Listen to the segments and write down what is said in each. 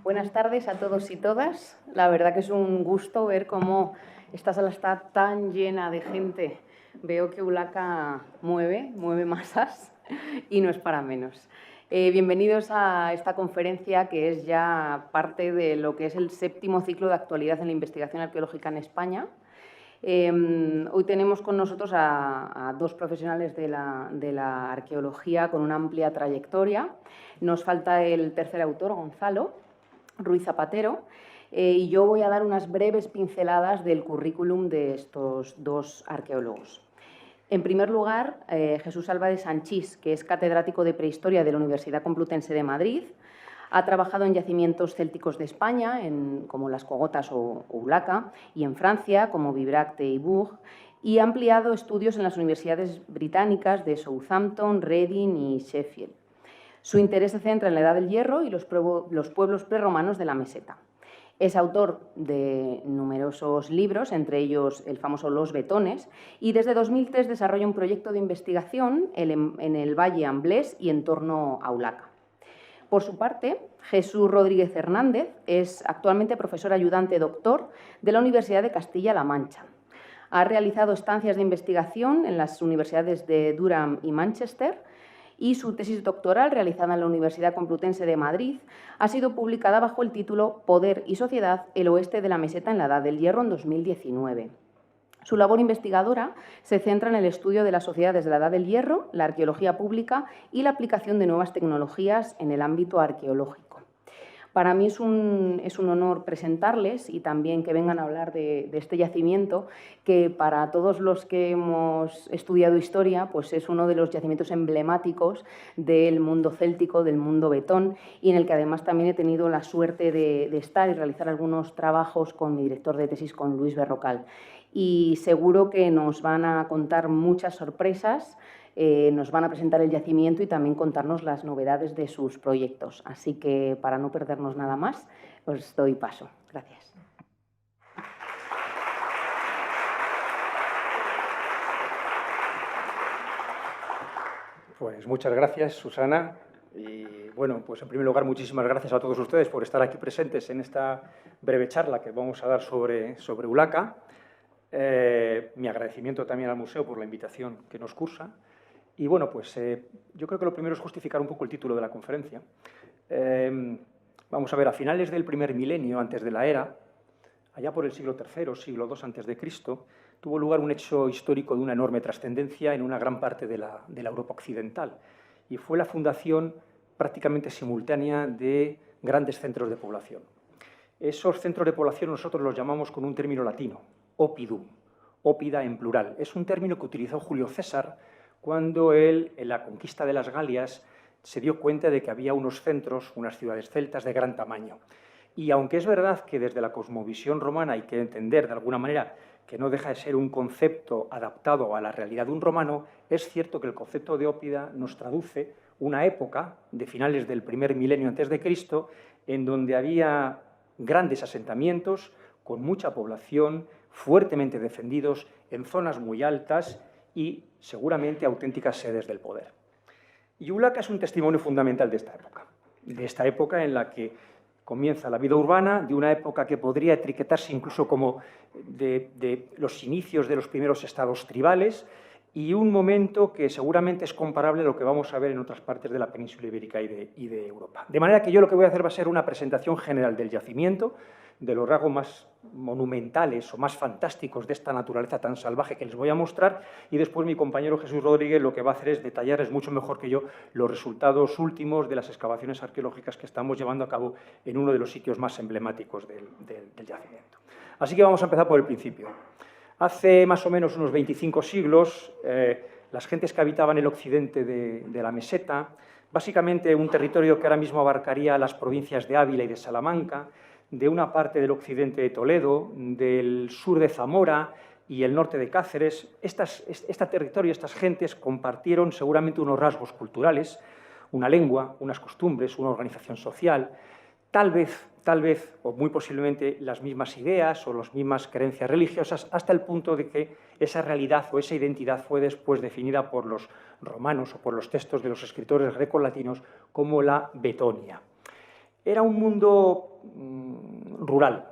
Buenas tardes a todos y todas. La verdad que es un gusto ver cómo esta sala está tan llena de gente. Veo que Ulaca mueve masas y no es para menos. Bienvenidos a esta conferencia que es ya parte de lo que es el 7º ciclo de actualidad en la investigación arqueológica en España. Hoy tenemos con nosotros a dos profesionales de la arqueología con una amplia trayectoria. Nos falta el tercer autor, Gonzalo Ruiz Zapatero, y yo voy a dar unas breves pinceladas del currículum de estos dos arqueólogos. En primer lugar, Jesús Alba de Sanchís, que es catedrático de Prehistoria de la Universidad Complutense de Madrid. Ha trabajado en yacimientos célticos de España, como las Cogotas o Ulaca, y en Francia, como Bibracte y Bourg, y ha ampliado estudios en las universidades británicas de Southampton, Reading y Sheffield. Su interés se centra en la Edad del Hierro y los pueblos prerromanos de la meseta. Es autor de numerosos libros, entre ellos el famoso Los Betones, y desde 2003 desarrolla un proyecto de investigación en el Valle Amblés y en torno a Ulaca. Por su parte, Jesús Rodríguez Hernández es actualmente profesor ayudante doctor de la Universidad de Castilla-La Mancha. Ha realizado estancias de investigación en las universidades de Durham y Manchester, y su tesis doctoral, realizada en la Universidad Complutense de Madrid, ha sido publicada bajo el título Poder y Sociedad, el oeste de la meseta en la Edad del Hierro, en 2019. Su labor investigadora se centra en el estudio de las sociedades de la Edad del Hierro, la arqueología pública y la aplicación de nuevas tecnologías en el ámbito arqueológico. Para mí es un honor presentarles y también que vengan a hablar de este yacimiento, que para todos los que hemos estudiado historia, pues es uno de los yacimientos emblemáticos del mundo céltico, del mundo betón, y en el que además también he tenido la suerte de estar y realizar algunos trabajos con mi director de tesis, con Luis Berrocal. Y seguro que nos van a contar muchas sorpresas. Nos van a presentar el yacimiento y también contarnos las novedades de sus proyectos. Así que, para no perdernos nada más, os doy paso. Gracias. Pues muchas gracias, Susana. Y bueno, pues en primer lugar, muchísimas gracias a todos ustedes por estar aquí presentes en esta breve charla que vamos a dar sobre Ulaca. Mi agradecimiento también al museo por la invitación que nos cursa. Y bueno, pues yo creo que lo primero es justificar un poco el título de la conferencia. Vamos a ver, a finales del primer milenio antes de la era, allá por el siglo III, siglo II antes de Cristo, tuvo lugar un hecho histórico de una enorme trascendencia en una gran parte de la Europa occidental, y fue la fundación prácticamente simultánea de grandes centros de población. Esos centros de población nosotros los llamamos con un término latino, oppidum, ópida en plural. Es un término que utilizó Julio César cuando él, en la conquista de las Galias, se dio cuenta de que había unos centros, unas ciudades celtas de gran tamaño. Y aunque es verdad que desde la cosmovisión romana hay que entender de alguna manera que no deja de ser un concepto adaptado a la realidad de un romano, es cierto que el concepto de ópida nos traduce una época de finales del primer milenio antes de Cristo, en donde había grandes asentamientos con mucha población, fuertemente defendidos en zonas muy altas y seguramente auténticas sedes del poder. Y Ulaca es un testimonio fundamental de esta época en la que comienza la vida urbana, de una época que podría etiquetarse incluso como de los inicios de los primeros estados tribales, y un momento que seguramente es comparable a lo que vamos a ver en otras partes de la península ibérica y de Europa. De manera que yo lo que voy a hacer va a ser una presentación general del yacimiento, de los rasgos más monumentales o más fantásticos de esta naturaleza tan salvaje que les voy a mostrar, y después mi compañero Jesús Rodríguez lo que va a hacer es detallarles mucho mejor que yo los resultados últimos de las excavaciones arqueológicas que estamos llevando a cabo en uno de los sitios más emblemáticos del yacimiento. Así que vamos a empezar por el principio. Hace más o menos unos 25 siglos, las gentes que habitaban el occidente de la meseta, básicamente un territorio que ahora mismo abarcaría las provincias de Ávila y de Salamanca, de una parte del occidente de Toledo, del sur de Zamora y el norte de Cáceres, este territorio, estas gentes compartieron seguramente unos rasgos culturales, una lengua, unas costumbres, una organización social, tal vez, o muy posiblemente, las mismas ideas o las mismas creencias religiosas, hasta el punto de que esa realidad o esa identidad fue después definida por los romanos o por los textos de los escritores grecolatinos como la Betonia. era un mundo rural.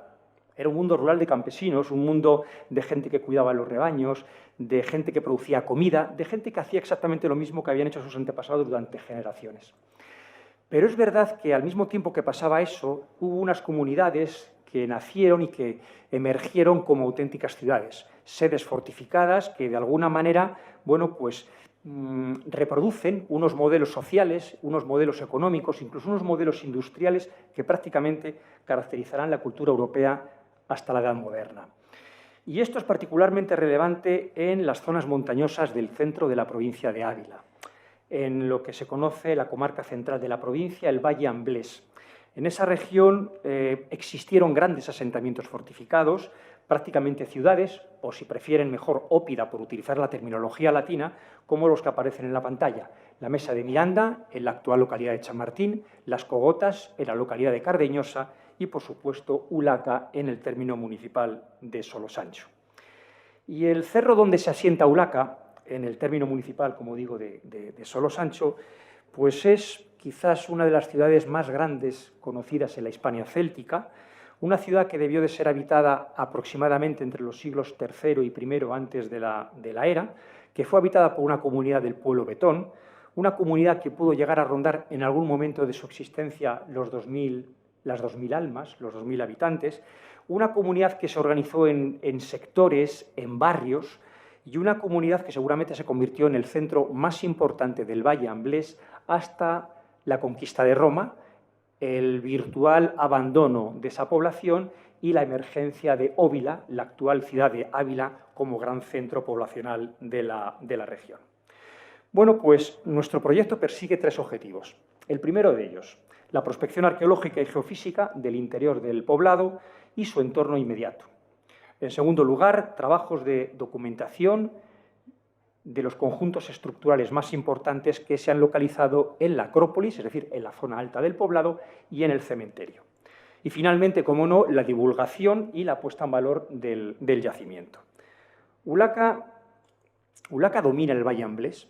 Era un mundo rural de campesinos, un mundo de gente que cuidaba los rebaños, de gente que producía comida, de gente que hacía exactamente lo mismo que habían hecho sus antepasados durante generaciones. Pero es verdad que al mismo tiempo que pasaba eso, hubo unas comunidades que nacieron y que emergieron como auténticas ciudades, sedes fortificadas que de alguna manera, bueno, pues reproducen unos modelos sociales, unos modelos económicos, incluso unos modelos industriales que prácticamente caracterizarán la cultura europea hasta la Edad Moderna. Y esto es particularmente relevante en las zonas montañosas del centro de la provincia de Ávila, en lo que se conoce la comarca central de la provincia, el Valle Amblés. En esa región existieron grandes asentamientos fortificados, prácticamente ciudades, o si prefieren mejor ópida por utilizar la terminología latina, como los que aparecen en la pantalla. La Mesa de Miranda, en la actual localidad de Chamartín, Las Cogotas, en la localidad de Cardeñosa, y, por supuesto, Ulaca, en el término municipal de Solosancho. Y el cerro donde se asienta Ulaca, en el término municipal, como digo, de Solosancho, pues es quizás una de las ciudades más grandes conocidas en la Hispania céltica, una ciudad que debió de ser habitada aproximadamente entre los siglos III y I antes de la era, que fue habitada por una comunidad del pueblo Betón, una comunidad que pudo llegar a rondar en algún momento de su existencia las 2.000 almas, los 2.000 habitantes, una comunidad que se organizó en sectores, en barrios, y una comunidad que seguramente se convirtió en el centro más importante del Valle Amblés hasta la conquista de Roma, el virtual abandono de esa población y la emergencia de Óvila, la actual ciudad de Ávila, como gran centro poblacional de la región. Bueno, pues nuestro proyecto persigue 3 objetivos. El primero de ellos, la prospección arqueológica y geofísica del interior del poblado y su entorno inmediato. En segundo lugar, trabajos de documentación de los conjuntos estructurales más importantes que se han localizado en la Acrópolis, es decir, en la zona alta del poblado y en el cementerio. Y finalmente, como no, la divulgación y la puesta en valor del yacimiento. Ulaca domina el Valle Amblés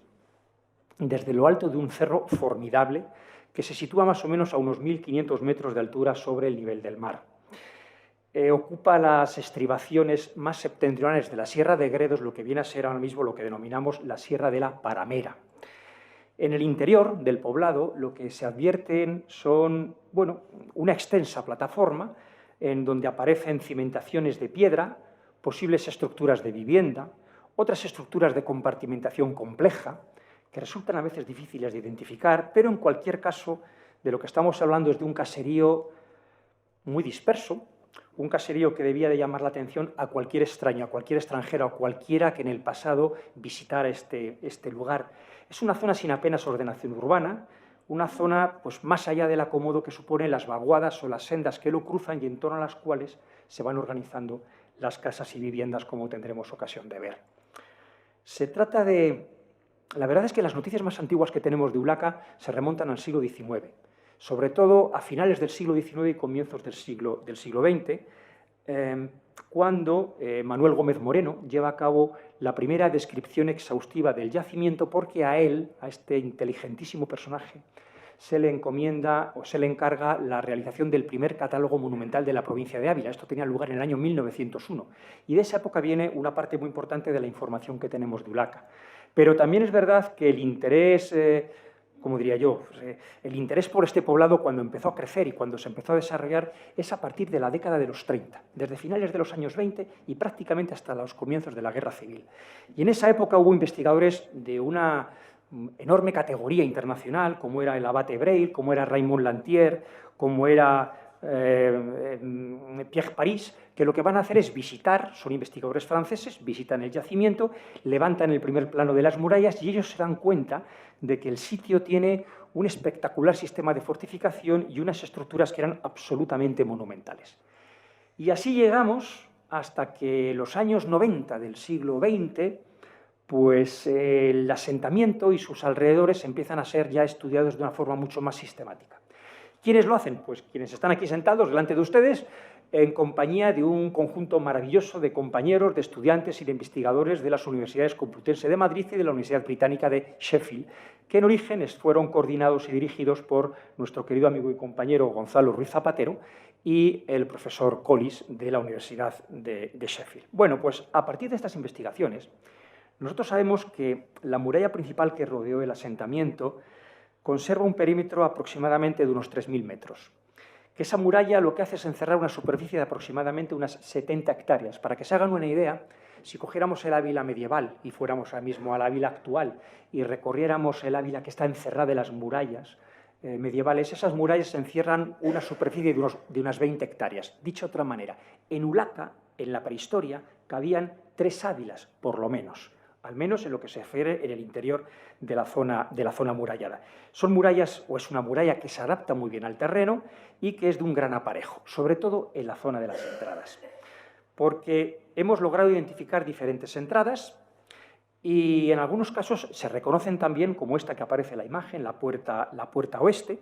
desde lo alto de un cerro formidable que se sitúa más o menos a unos 1.500 metros de altura sobre el nivel del mar. Ocupa las estribaciones más septentrionales de la Sierra de Gredos, lo que viene a ser ahora mismo lo que denominamos la Sierra de la Paramera. En el interior del poblado lo que se advierten son, bueno, una extensa plataforma en donde aparecen cimentaciones de piedra, posibles estructuras de vivienda, otras estructuras de compartimentación compleja, que resultan a veces difíciles de identificar, pero en cualquier caso de lo que estamos hablando es de un caserío muy disperso, un caserío que debía de llamar la atención a cualquier extraño, a cualquier extranjero, a cualquiera que en el pasado visitara este lugar. Es una zona sin apenas ordenación urbana, una zona pues, más allá del acomodo que suponen las vaguadas o las sendas que lo cruzan y en torno a las cuales se van organizando las casas y viviendas, como tendremos ocasión de ver. Se trata de... La verdad es que las noticias más antiguas que tenemos de Ulaca se remontan al siglo XIX. Sobre todo a finales del siglo XIX y comienzos del siglo XX, cuando Manuel Gómez Moreno lleva a cabo la primera descripción exhaustiva del yacimiento, porque a él, a este inteligentísimo personaje, se le encomienda o se le encarga la realización del primer catálogo monumental de la provincia de Ávila. Esto tenía lugar en el año 1901. Y de esa época viene una parte muy importante de la información que tenemos de Ulaca. Pero también es verdad que el interés... como diría yo, el interés por este poblado cuando empezó a crecer y cuando se empezó a desarrollar es a partir de la década de los 30, desde finales de los años 20 y prácticamente hasta los comienzos de la Guerra Civil. Y en esa época hubo investigadores de una enorme categoría internacional, como era el abate Breil, como era Raymond Lantier, como era Pierre Paris, que lo que van a hacer es visitar, son investigadores franceses, visitan el yacimiento, levantan el primer plano de las murallas y ellos se dan cuenta de que el sitio tiene un espectacular sistema de fortificación y unas estructuras que eran absolutamente monumentales. Y así llegamos hasta que los años 90 del siglo XX, pues el asentamiento y sus alrededores empiezan a ser ya estudiados de una forma mucho más sistemática. ¿Quiénes lo hacen? Pues quienes están aquí sentados delante de ustedes, en compañía de un conjunto maravilloso de compañeros, de estudiantes y de investigadores de las Universidades Complutense de Madrid y de la Universidad Británica de Sheffield, que en orígenes fueron coordinados y dirigidos por nuestro querido amigo y compañero Gonzalo Ruiz Zapatero y el profesor Collis de la Universidad de Sheffield. Bueno, pues a partir de estas investigaciones, nosotros sabemos que la muralla principal que rodeó el asentamiento conserva un perímetro aproximadamente de unos 3.000 metros. Que esa muralla lo que hace es encerrar una superficie de aproximadamente unas 70 hectáreas. Para que se hagan una idea, si cogiéramos el Ávila medieval y fuéramos ahora mismo al Ávila actual y recorriéramos el Ávila que está encerrada en las murallas medievales, esas murallas encierran una superficie de unas 20 hectáreas. Dicho de otra manera, en Ulaca, en la prehistoria, cabían 3 Ávilas, por lo menos en lo que se refiere en el interior de la zona amurallada. Son murallas, o es una muralla que se adapta muy bien al terreno y que es de un gran aparejo, sobre todo en la zona de las entradas, porque hemos logrado identificar diferentes entradas y en algunos casos se reconocen también, como esta que aparece en la imagen, la puerta oeste,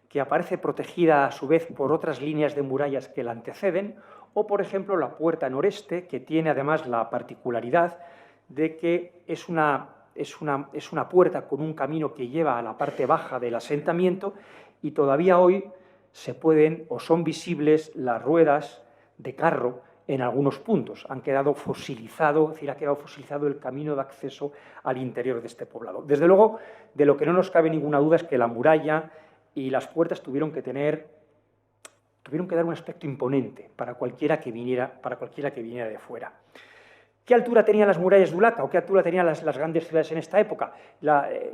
que aparece protegida a su vez por otras líneas de murallas que la anteceden, o por ejemplo la puerta noreste, que tiene además la particularidad de que es una puerta con un camino que lleva a la parte baja del asentamiento y todavía hoy se pueden o son visibles las ruedas de carro en algunos puntos. Han quedado fosilizado, es decir, ha quedado fosilizado el camino de acceso al interior de este poblado. Desde luego, de lo que no nos cabe ninguna duda es que la muralla y las puertas tuvieron que dar un aspecto imponente para cualquiera que viniera de fuera. ¿Qué altura tenían las murallas de Ulaca o qué altura tenían las grandes ciudades en esta época?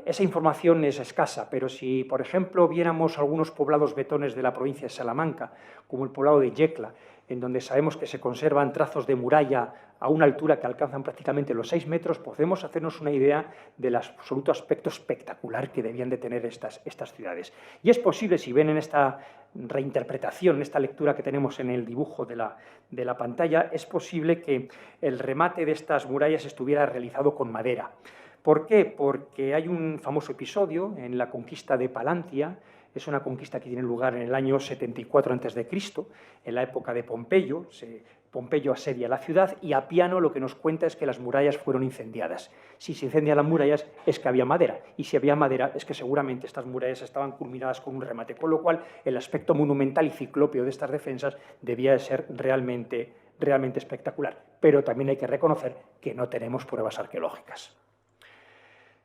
Esa información es escasa, pero si, por ejemplo, viéramos algunos poblados betones de la provincia de Salamanca, como el poblado de Yecla, en donde sabemos que se conservan trazos de muralla a una altura que alcanzan prácticamente los 6 metros, podemos hacernos una idea del absoluto aspecto espectacular que debían de tener estas ciudades. Y es posible, si ven en esta reinterpretación, en esta lectura que tenemos en el dibujo de la pantalla, es posible que el remate de estas murallas estuviera realizado con madera. ¿Por qué? Porque hay un famoso episodio en la conquista de Palantia. Es una conquista que tiene lugar en el año 74 a.C., en la época de Pompeyo. Pompeyo asedia la ciudad y Apiano lo que nos cuenta es que las murallas fueron incendiadas. Si se incendian las murallas es que había madera, y si había madera es que seguramente estas murallas estaban culminadas con un remate, con lo cual el aspecto monumental y ciclópeo de estas defensas debía de ser realmente espectacular. Pero también hay que reconocer que no tenemos pruebas arqueológicas.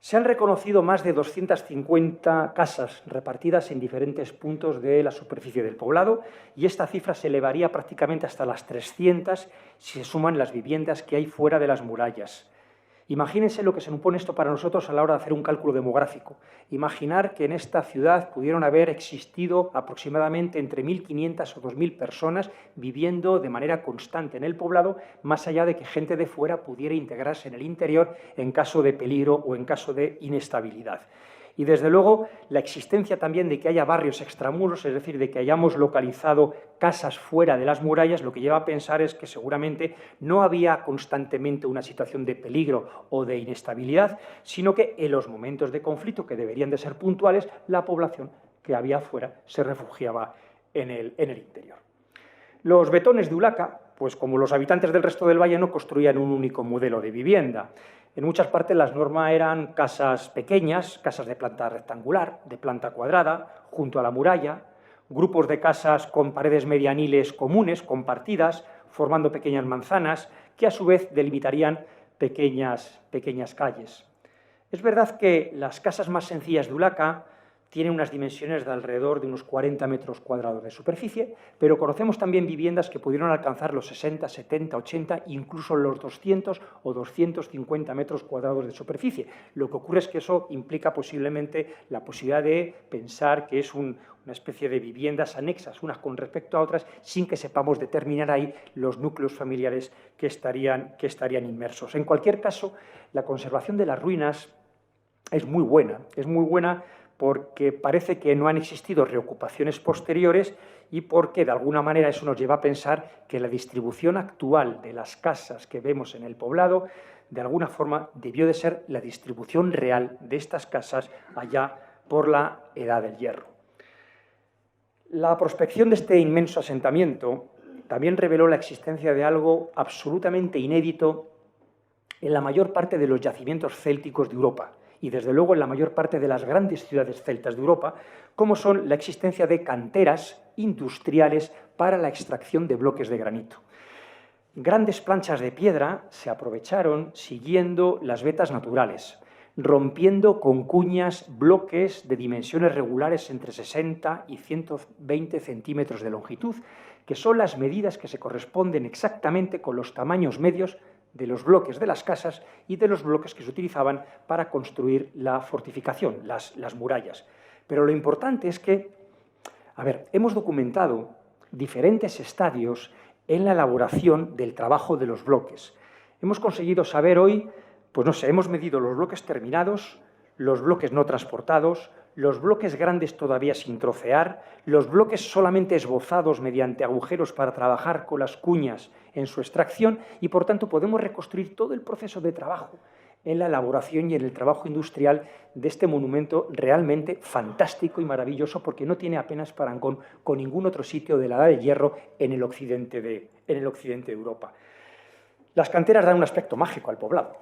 Se han reconocido más de 250 casas repartidas en diferentes puntos de la superficie del poblado y esta cifra se elevaría prácticamente hasta las 300 si se suman las viviendas que hay fuera de las murallas. Imagínense lo que se supone esto para nosotros a la hora de hacer un cálculo demográfico. Imaginar que en esta ciudad pudieron haber existido aproximadamente entre 1.500 o 2.000 personas viviendo de manera constante en el poblado, más allá de que gente de fuera pudiera integrarse en el interior en caso de peligro o en caso de inestabilidad. Y, desde luego, la existencia también de que haya barrios extramuros, es decir, de que hayamos localizado casas fuera de las murallas, lo que lleva a pensar es que seguramente no había constantemente una situación de peligro o de inestabilidad, sino que en los momentos de conflicto, que deberían de ser puntuales, la población que había fuera se refugiaba en el interior. Los betones de Ulaca, pues como los habitantes del resto del valle, no construían un único modelo de vivienda. En muchas partes las normas eran casas pequeñas, casas de planta rectangular, de planta cuadrada, junto a la muralla, grupos de casas con paredes medianiles comunes, compartidas, formando pequeñas manzanas, que a su vez delimitarían pequeñas calles. Es verdad que las casas más sencillas de Ulaca tienen unas dimensiones de alrededor de unos 40 metros cuadrados de superficie, pero conocemos también viviendas que pudieron alcanzar los 60, 70, 80, incluso los 200 o 250 metros cuadrados de superficie. Lo que ocurre es que eso implica posiblemente la posibilidad de pensar que es una especie de viviendas anexas unas con respecto a otras, sin que sepamos determinar ahí los núcleos familiares que estarían inmersos. En cualquier caso, la conservación de las ruinas es muy buena porque parece que no han existido reocupaciones posteriores y porque de alguna manera eso nos lleva a pensar que la distribución actual de las casas que vemos en el poblado de alguna forma debió de ser la distribución real de estas casas allá por la Edad del Hierro. La prospección de este inmenso asentamiento también reveló la existencia de algo absolutamente inédito en la mayor parte de los yacimientos célticos de Europa y, desde luego, en la mayor parte de las grandes ciudades celtas de Europa, como son la existencia de canteras industriales para la extracción de bloques de granito. Grandes planchas de piedra se aprovecharon siguiendo las vetas naturales, rompiendo con cuñas bloques de dimensiones regulares entre 60 y 120 centímetros de longitud, que son las medidas que se corresponden exactamente con los tamaños medios de los bloques de las casas y de los bloques que se utilizaban para construir la fortificación, las murallas. Pero lo importante es que, hemos documentado diferentes estadios en la elaboración del trabajo de los bloques. Hemos conseguido saber hoy, hemos medido los bloques terminados, los bloques no transportados, los bloques grandes todavía sin trocear, los bloques solamente esbozados mediante agujeros para trabajar con las cuñas en su extracción y, por tanto, podemos reconstruir todo el proceso de trabajo en la elaboración y en el trabajo industrial de este monumento realmente fantástico y maravilloso, porque no tiene apenas parangón con ningún otro sitio de la Edad del Hierro en el occidente de Europa. Las canteras dan un aspecto mágico al poblado,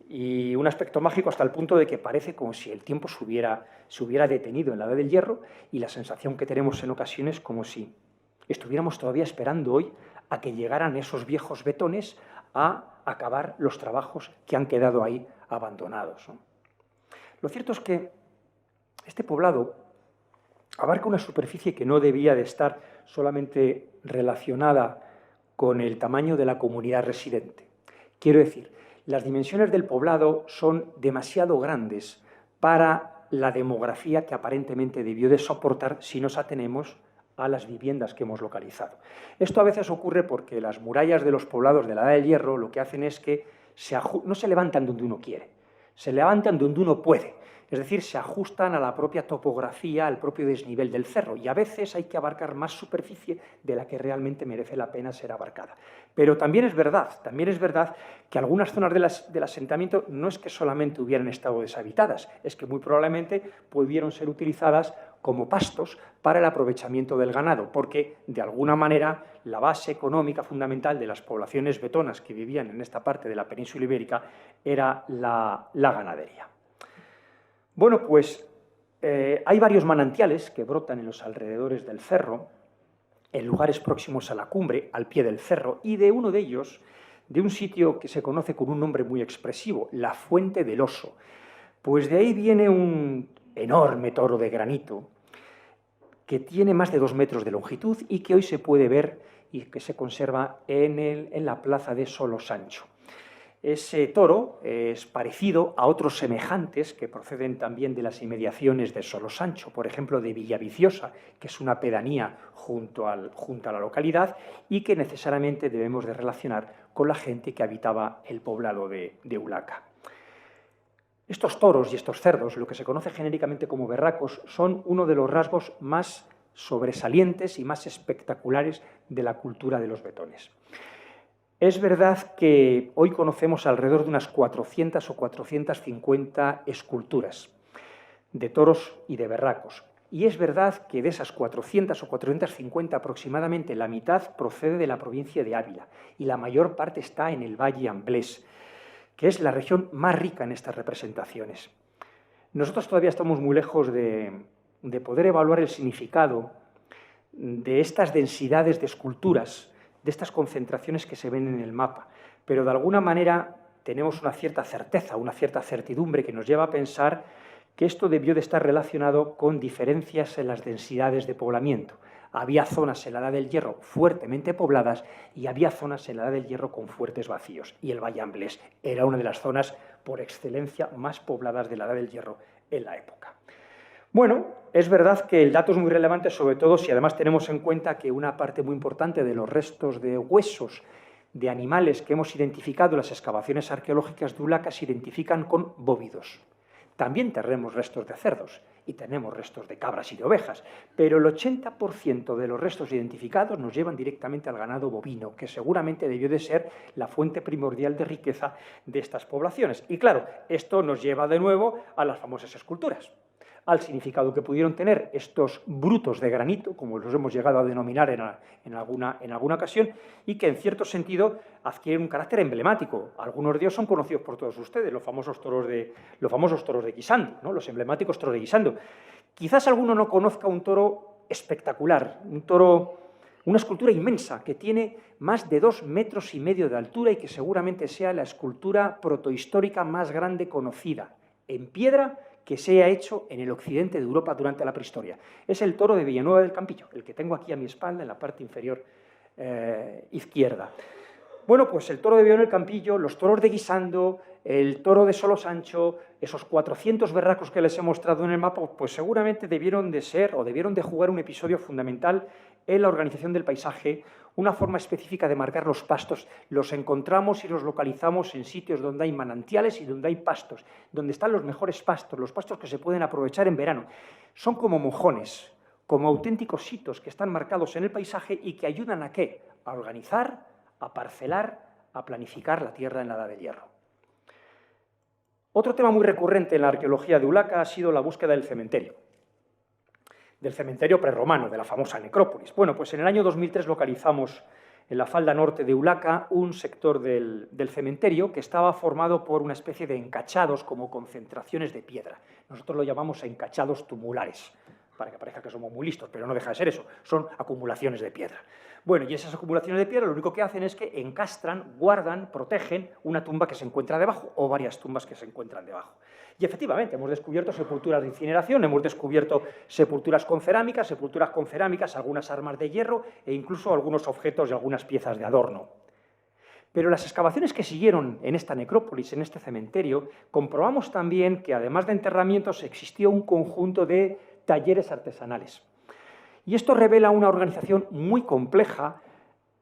y un aspecto mágico hasta el punto de que parece como si el tiempo se hubiera detenido en la Edad del Hierro, y la sensación que tenemos en ocasiones como si estuviéramos todavía esperando hoy a que llegaran esos viejos betones a acabar los trabajos que han quedado ahí abandonados, ¿no? Lo cierto es que este poblado abarca una superficie que no debía de estar solamente relacionada con el tamaño de la comunidad residente. Quiero decir, las dimensiones del poblado son demasiado grandes para la demografía que aparentemente debió de soportar si nos atenemos a las viviendas que hemos localizado. Esto a veces ocurre porque las murallas de los poblados de la Edad del Hierro lo que hacen es que no se levantan donde uno quiere, se levantan donde uno puede. Es decir, se ajustan a la propia topografía, al propio desnivel del cerro, y a veces hay que abarcar más superficie de la que realmente merece la pena ser abarcada. Pero también es verdad que algunas zonas del asentamiento no es que solamente hubieran estado deshabitadas, es que muy probablemente pudieron ser utilizadas como pastos para el aprovechamiento del ganado, porque de alguna manera la base económica fundamental de las poblaciones betonas que vivían en esta parte de la península ibérica era la ganadería. Bueno, hay varios manantiales que brotan en los alrededores del cerro, en lugares próximos a la cumbre, al pie del cerro, y de uno de ellos, de un sitio que se conoce con un nombre muy expresivo, la Fuente del Oso. Pues de ahí viene un enorme toro de granito que tiene más de 2 metros de longitud y que hoy se puede ver y que se conserva en la plaza de Solosancho. Ese toro es parecido a otros semejantes que proceden también de las inmediaciones de Solosancho, por ejemplo, de Villaviciosa, que es una pedanía junto a la localidad y que necesariamente debemos de relacionar con la gente que habitaba el poblado de Ulaca. Estos toros y estos cerdos, lo que se conoce genéricamente como berracos, son uno de los rasgos más sobresalientes y más espectaculares de la cultura de los betones. Es verdad que hoy conocemos alrededor de unas 400 o 450 esculturas de toros y de berracos. Y es verdad que de esas 400 o 450 aproximadamente la mitad procede de la provincia de Ávila y la mayor parte está en el Valle Amblés, que es la región más rica en estas representaciones. Nosotros todavía estamos muy lejos de poder evaluar el significado de estas densidades de esculturas, de estas concentraciones que se ven en el mapa, pero de alguna manera tenemos una cierta certeza, una cierta certidumbre que nos lleva a pensar que esto debió de estar relacionado con diferencias en las densidades de poblamiento. Había zonas en la Edad del Hierro fuertemente pobladas y había zonas en la Edad del Hierro con fuertes vacíos, y el Valle Amblés era una de las zonas por excelencia más pobladas de la Edad del Hierro en la época. Bueno, es verdad que el dato es muy relevante, sobre todo si además tenemos en cuenta que una parte muy importante de los restos de huesos de animales que hemos identificado en las excavaciones arqueológicas de Ulaca se identifican con bóvidos. También tenemos restos de cerdos y tenemos restos de cabras y de ovejas, pero el 80% de los restos identificados nos llevan directamente al ganado bovino, que seguramente debió de ser la fuente primordial de riqueza de estas poblaciones. Y claro, esto nos lleva de nuevo a las famosas esculturas. al significado que pudieron tener estos brutos de granito, como los hemos llegado a denominar en alguna ocasión, y que en cierto sentido adquieren un carácter emblemático. Algunos de ellos son conocidos por todos ustedes, los famosos toros de Guisando, ¿no? Los emblemáticos toros de Guisando. Quizás alguno no conozca un toro espectacular, un toro, una escultura inmensa que tiene más de 2,5 metros de altura y que seguramente sea la escultura protohistórica más grande conocida en piedra que se ha hecho en el occidente de Europa durante la prehistoria. Es el toro de Villanueva del Campillo, el que tengo aquí a mi espalda en la parte inferior izquierda. Bueno, pues el toro de Villanueva del Campillo, los toros de Guisando, el toro de Solo Sancho, esos 400 berracos que les he mostrado en el mapa, pues seguramente debieron de ser o debieron de jugar un episodio fundamental en la organización del paisaje, una forma específica de marcar los pastos. Los encontramos y los localizamos en sitios donde hay manantiales y donde hay pastos, donde están los mejores pastos, los pastos que se pueden aprovechar en verano. Son como mojones, como auténticos hitos que están marcados en el paisaje y que ayudan ¿a qué? A organizar, a parcelar, a planificar la tierra en la Edad del Hierro. Otro tema muy recurrente en la arqueología de Ulaca ha sido la búsqueda del cementerio prerromano, de la famosa necrópolis. Bueno, pues en el año 2003 localizamos en la falda norte de Ulaca un sector del cementerio que estaba formado por una especie de encachados como concentraciones de piedra. Nosotros lo llamamos encachados tumulares, para que parezca que somos muy listos, pero no deja de ser eso, son acumulaciones de piedra. Bueno, y esas acumulaciones de piedra lo único que hacen es que encastran, guardan, protegen una tumba que se encuentra debajo o varias tumbas que se encuentran debajo. Y efectivamente, hemos descubierto sepulturas de incineración, hemos descubierto sepulturas con cerámicas, algunas armas de hierro e incluso algunos objetos y algunas piezas de adorno. Pero las excavaciones que siguieron en esta necrópolis, en este cementerio, comprobamos también que además de enterramientos existía un conjunto de talleres artesanales. Y esto revela una organización muy compleja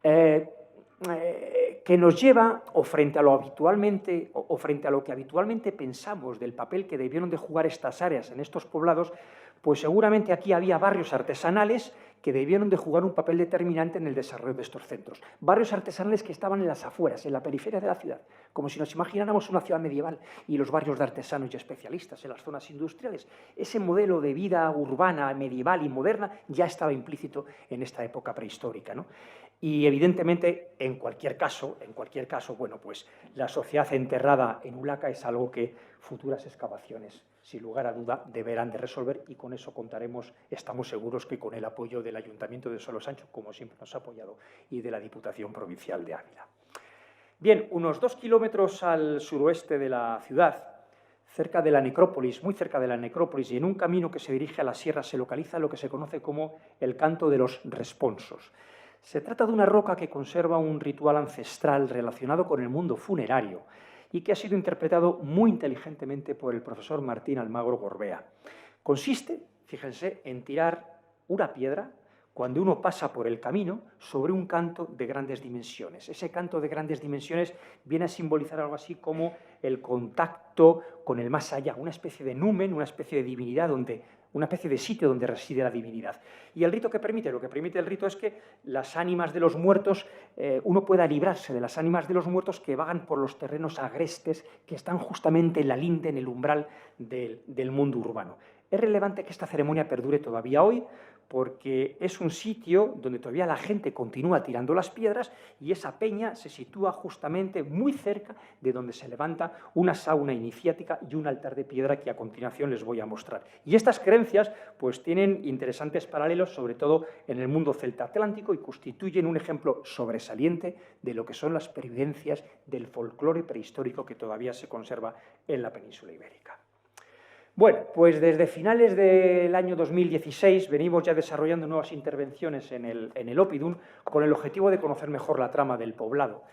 que nos lleva, o frente a lo que habitualmente pensamos del papel que debieron de jugar estas áreas en estos poblados, pues seguramente aquí había barrios artesanales que debieron de jugar un papel determinante en el desarrollo de estos centros. Barrios artesanales que estaban en las afueras, en la periferia de la ciudad, como si nos imagináramos una ciudad medieval y los barrios de artesanos y especialistas en las zonas industriales. Ese modelo de vida urbana, medieval y moderna ya estaba implícito en esta época prehistórica, ¿no? Y evidentemente, en cualquier caso, bueno, pues la sociedad enterrada en Ulaca es algo que futuras excavaciones, sin lugar a duda, deberán de resolver y con eso contaremos, estamos seguros que con el apoyo del Ayuntamiento de Solo Sancho, como siempre nos ha apoyado, y de la Diputación Provincial de Ávila. Bien, unos 2 kilómetros al suroeste de la ciudad, cerca de la necrópolis, muy cerca de la necrópolis, y en un camino que se dirige a la sierra se localiza lo que se conoce como el Canto de los Responsos. Se trata de una roca que conserva un ritual ancestral relacionado con el mundo funerario y que ha sido interpretado muy inteligentemente por el profesor Martín Almagro Gorbea. Consiste, fíjense, en tirar una piedra cuando uno pasa por el camino sobre un canto de grandes dimensiones. Ese canto de grandes dimensiones viene a simbolizar algo así como el contacto con el más allá, una especie de numen, una especie de divinidad una especie de sitio donde reside la divinidad. Y el rito que permite, lo que permite el rito es que las ánimas de los muertos, uno pueda librarse de las ánimas de los muertos que vagan por los terrenos agrestes que están justamente en la linde, en el umbral del mundo urbano. Es relevante que esta ceremonia perdure todavía hoy porque es un sitio donde todavía la gente continúa tirando las piedras y esa peña se sitúa justamente muy cerca de donde se levanta una sauna iniciática y un altar de piedra que a continuación les voy a mostrar. Y estas creencias pues tienen interesantes paralelos, sobre todo en el mundo celta atlántico, y constituyen un ejemplo sobresaliente de lo que son las pervivencias del folclore prehistórico que todavía se conserva en la península ibérica. Bueno, pues desde finales del año 2016 venimos ya desarrollando nuevas intervenciones en el Oppidum con el objetivo de conocer mejor la trama del poblado.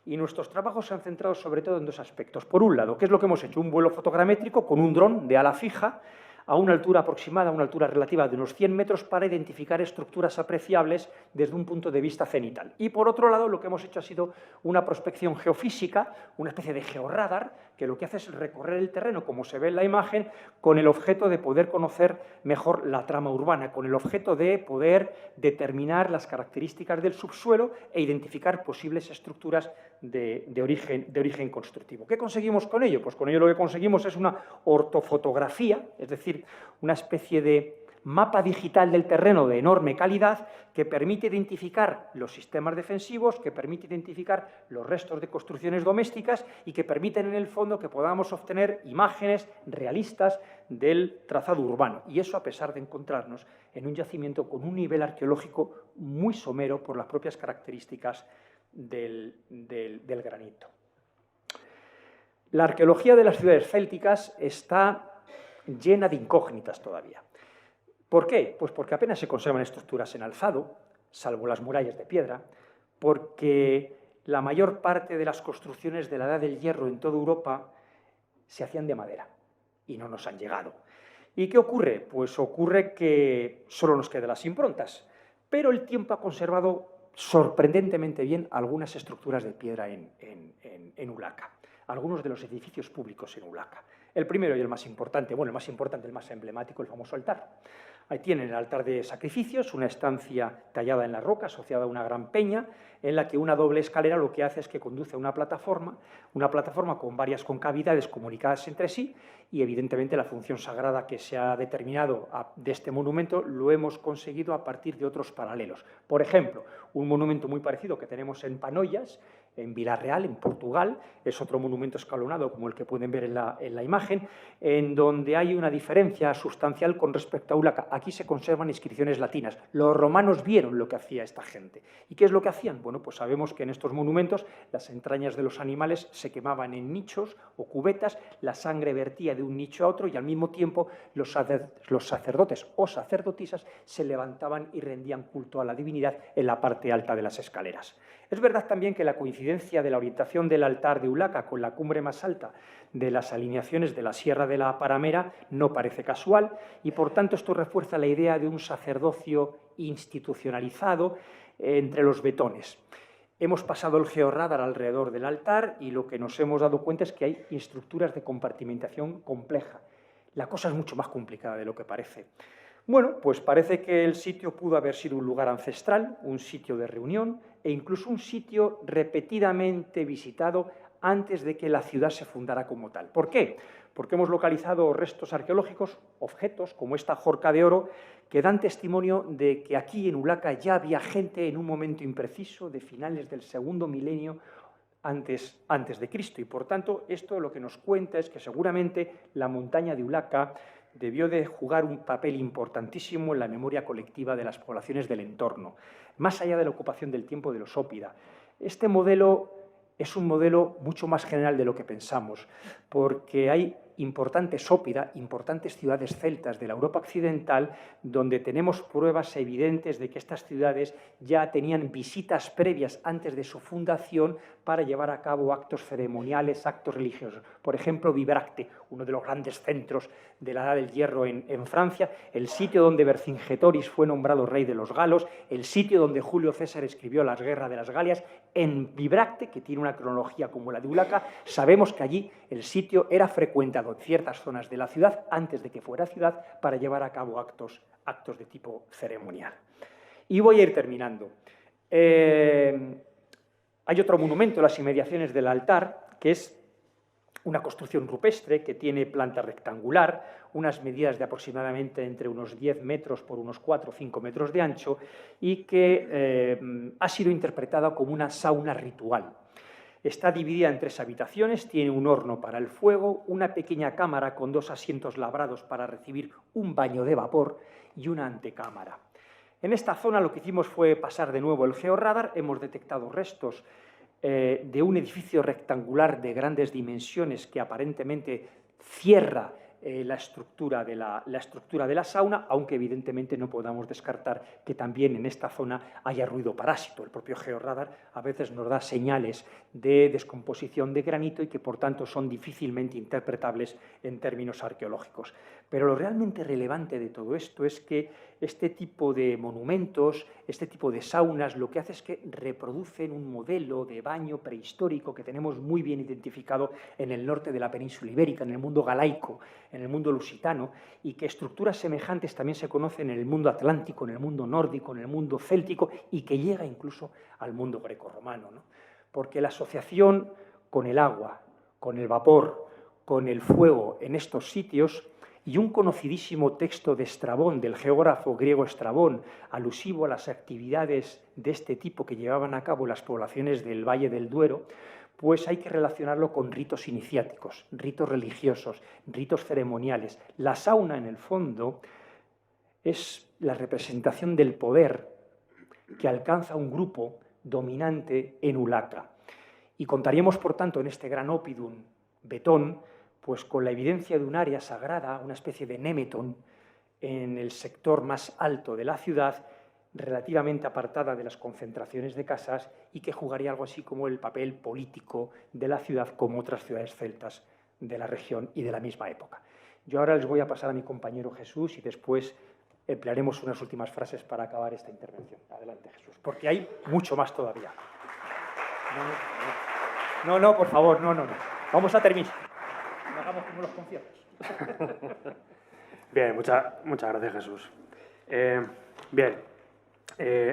Y nuestros trabajos se han centrado sobre todo en dos aspectos. Por un lado, ¿qué es lo que hemos hecho? Un vuelo fotogramétrico con un dron de ala fija a una altura aproximada, una altura relativa de unos 100 metros para identificar estructuras apreciables desde un punto de vista cenital. Y por otro lado, lo que hemos hecho ha sido una prospección geofísica, una especie de georradar, que lo que hace es recorrer el terreno, como se ve en la imagen, con el objeto de poder conocer mejor la trama urbana, con el objeto de poder determinar las características del subsuelo e identificar posibles estructuras de origen constructivo. ¿Qué conseguimos con ello? Pues con ello lo que conseguimos es una ortofotografía, es decir, decir, una especie de mapa digital del terreno de enorme calidad que permite identificar los sistemas defensivos, que permite identificar los restos de construcciones domésticas y que permiten, en el fondo, que podamos obtener imágenes realistas del trazado urbano. Y eso a pesar de encontrarnos en un yacimiento con un nivel arqueológico muy somero por las propias características del granito. La arqueología de las ciudades célticas está llena de incógnitas todavía. ¿Por qué? Pues porque apenas se conservan estructuras en alzado, salvo las murallas de piedra, porque la mayor parte de las construcciones de la Edad del Hierro en toda Europa se hacían de madera y no nos han llegado. ¿Y qué ocurre? Pues ocurre que solo nos quedan las improntas, pero el tiempo ha conservado sorprendentemente bien algunas estructuras de piedra en Ulaca, algunos de los edificios públicos en Ulaca. El primero y el más importante, bueno, el más importante, el más emblemático, el famoso altar. Ahí tienen el altar de sacrificios, una estancia tallada en la roca, asociada a una gran peña, en la que una doble escalera lo que hace es que conduce a una plataforma con varias concavidades comunicadas entre sí, y evidentemente la función sagrada que se ha determinado de este monumento lo hemos conseguido a partir de otros paralelos. Por ejemplo, un monumento muy parecido que tenemos en Panoias, en Vila-real, en Portugal, es otro monumento escalonado como el que pueden ver en la imagen, en donde hay una diferencia sustancial con respecto a Ulaca. Aquí se conservan inscripciones latinas. Los romanos vieron lo que hacía esta gente. ¿Y qué es lo que hacían? Bueno, pues sabemos que en estos monumentos las entrañas de los animales se quemaban en nichos o cubetas, la sangre vertía de un nicho a otro y al mismo tiempo los sacerdotes o sacerdotisas se levantaban y rendían culto a la divinidad en la parte alta de las escaleras. Es verdad también que la coincidencia de la orientación del altar de Ulaca con la cumbre más alta de las alineaciones de la Sierra de la Paramera no parece casual y, por tanto, esto refuerza la idea de un sacerdocio institucionalizado entre los betones. Hemos pasado el georradar alrededor del altar y lo que nos hemos dado cuenta es que hay estructuras de compartimentación compleja. La cosa es mucho más complicada de lo que parece. Bueno, pues parece que el sitio pudo haber sido un lugar ancestral, un sitio de reunión e incluso un sitio repetidamente visitado antes de que la ciudad se fundara como tal. ¿Por qué? Porque hemos localizado restos arqueológicos, objetos como esta jorca de oro, que dan testimonio de que aquí en Ulaca ya había gente en un momento impreciso de finales del segundo milenio antes de Cristo. Y por tanto, esto lo que nos cuenta es que seguramente la montaña de Ulaca debió de jugar un papel importantísimo en la memoria colectiva de las poblaciones del entorno, más allá de la ocupación del tiempo de los Ópida. Este modelo es un modelo mucho más general de lo que pensamos, porque hay importantes Ópida, importantes ciudades celtas de la Europa occidental, donde tenemos pruebas evidentes de que estas ciudades ya tenían visitas previas antes de su fundación para llevar a cabo actos ceremoniales, actos religiosos. Por ejemplo, Bibracte, uno de los grandes centros de la Edad del Hierro en Francia, el sitio donde Vercingetoris fue nombrado rey de los galos, el sitio donde Julio César escribió las guerras de las Galias. En Bibracte, que tiene una cronología como la de Ulaca, sabemos que allí el sitio era frecuentado en ciertas zonas de la ciudad antes de que fuera ciudad para llevar a cabo actos de tipo ceremonial. Y voy a ir terminando. Hay otro monumento en las inmediaciones del altar, que es una construcción rupestre que tiene planta rectangular, unas medidas de aproximadamente entre unos 10 metros por unos 4 o 5 metros de ancho y que ha sido interpretada como una sauna ritual. Está dividida en 3 habitaciones, tiene un horno para el fuego, una pequeña cámara con 2 asientos labrados para recibir un baño de vapor y una antecámara. En esta zona lo que hicimos fue pasar de nuevo el georradar, hemos detectado restos de un edificio rectangular de grandes dimensiones que aparentemente cierra la estructura de la sauna, aunque evidentemente no podamos descartar que también en esta zona haya ruido parásito. El propio georradar a veces nos da señales de descomposición de granito y que por tanto son difícilmente interpretables en términos arqueológicos. Pero lo realmente relevante de todo esto es que este tipo de monumentos, este tipo de saunas, lo que hace es que reproducen un modelo de baño prehistórico que tenemos muy bien identificado en el norte de la península ibérica, en el mundo galaico, en el mundo lusitano, y que estructuras semejantes también se conocen en el mundo atlántico, en el mundo nórdico, en el mundo céltico, y que llega incluso al mundo grecorromano, ¿no? Porque la asociación con el agua, con el vapor, con el fuego en estos sitios y un conocidísimo texto de Estrabón, del geógrafo griego Estrabón, alusivo a las actividades de este tipo que llevaban a cabo las poblaciones del Valle del Duero, pues hay que relacionarlo con ritos iniciáticos, ritos religiosos, ritos ceremoniales. La sauna, en el fondo, es la representación del poder que alcanza un grupo dominante en Ulaca. Y contaríamos, por tanto, en este gran oppidum Betón, pues con la evidencia de un área sagrada, una especie de németon, en el sector más alto de la ciudad, relativamente apartada de las concentraciones de casas y que jugaría algo así como el papel político de la ciudad como otras ciudades celtas de la región y de la misma época. Yo ahora les voy a pasar a mi compañero Jesús y después emplearemos unas últimas frases para acabar esta intervención. Adelante, Jesús, porque hay mucho más todavía. No, por favor, no. Vamos a terminar. No hagamos como los conciertos. Bien, muchas gracias, Jesús. Bien,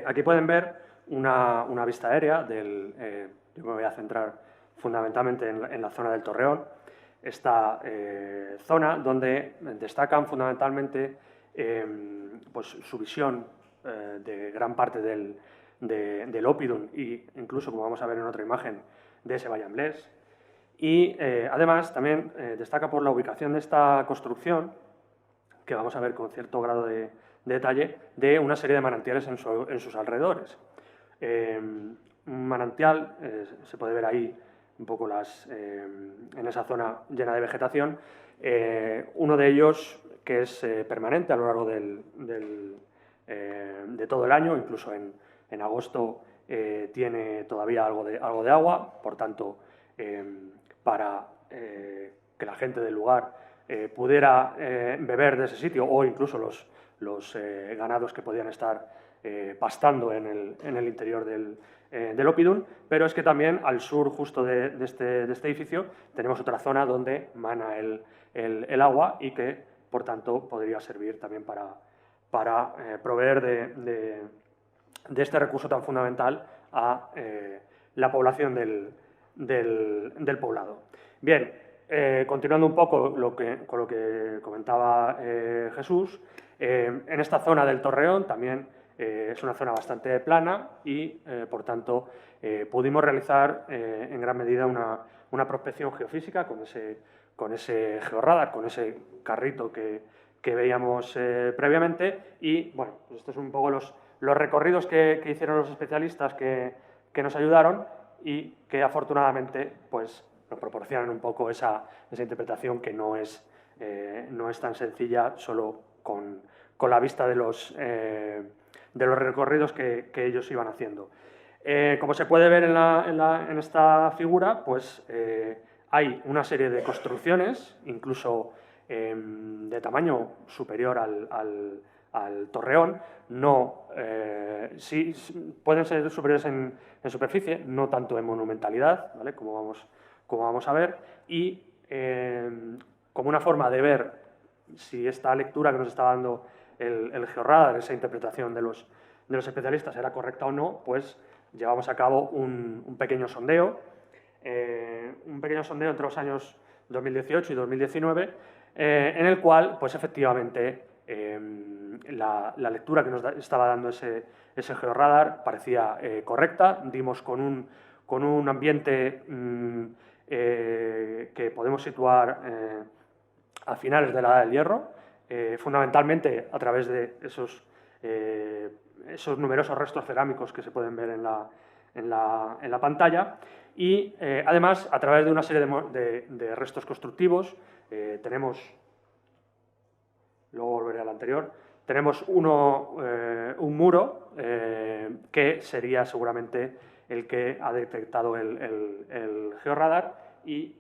aquí pueden ver una vista aérea yo me voy a centrar fundamentalmente en la zona del Torreón, esta zona donde destacan fundamentalmente pues, su visión de gran parte del oppidum e incluso, como vamos a ver en otra imagen, de ese Valle Amblés. Y además también destaca por la ubicación de esta construcción, que vamos a ver con cierto grado de detalle, de una serie de manantiales en sus alrededores. Un manantial, se puede ver ahí un poco en esa zona llena de vegetación, uno de ellos que es permanente a lo largo de todo el año, incluso en agosto tiene todavía algo de agua, por tanto, para que la gente del lugar pudiera beber de ese sitio o incluso los ganados que podían estar pastando en el interior del oppidum, pero es que también al sur justo de este edificio tenemos otra zona donde mana el agua y que, por tanto, podría servir también para proveer de este recurso tan fundamental a la población del poblado. Bien, continuando un poco con lo que comentaba Jesús, en esta zona del Torreón también es una zona bastante plana y, por tanto, pudimos realizar en gran medida una prospección geofísica con ese georradar, con ese carrito que veíamos previamente y, bueno, pues estos son un poco los recorridos que hicieron los especialistas que nos ayudaron y que afortunadamente pues, nos proporcionan un poco esa interpretación que no es tan sencilla solo con la vista de los recorridos que ellos iban haciendo. Como se puede ver en esta figura, pues hay una serie de construcciones, incluso de tamaño superior al Torreón, sí, pueden ser superiores en superficie, no tanto en monumentalidad, ¿vale? como vamos a ver, y como una forma de ver si esta lectura que nos está dando el georradar, esa interpretación de los especialistas era correcta o no, pues llevamos a cabo un pequeño sondeo entre los años 2018 y 2019, en el cual, pues efectivamente, la lectura que nos estaba dando ese georradar parecía correcta. Dimos con un ambiente que podemos situar a finales de la Edad del Hierro, fundamentalmente a través de esos numerosos restos cerámicos que se pueden ver en la pantalla y, además, a través de una serie de restos constructivos. Luego volveré al anterior. Tenemos un muro que sería seguramente el que ha detectado el georradar y,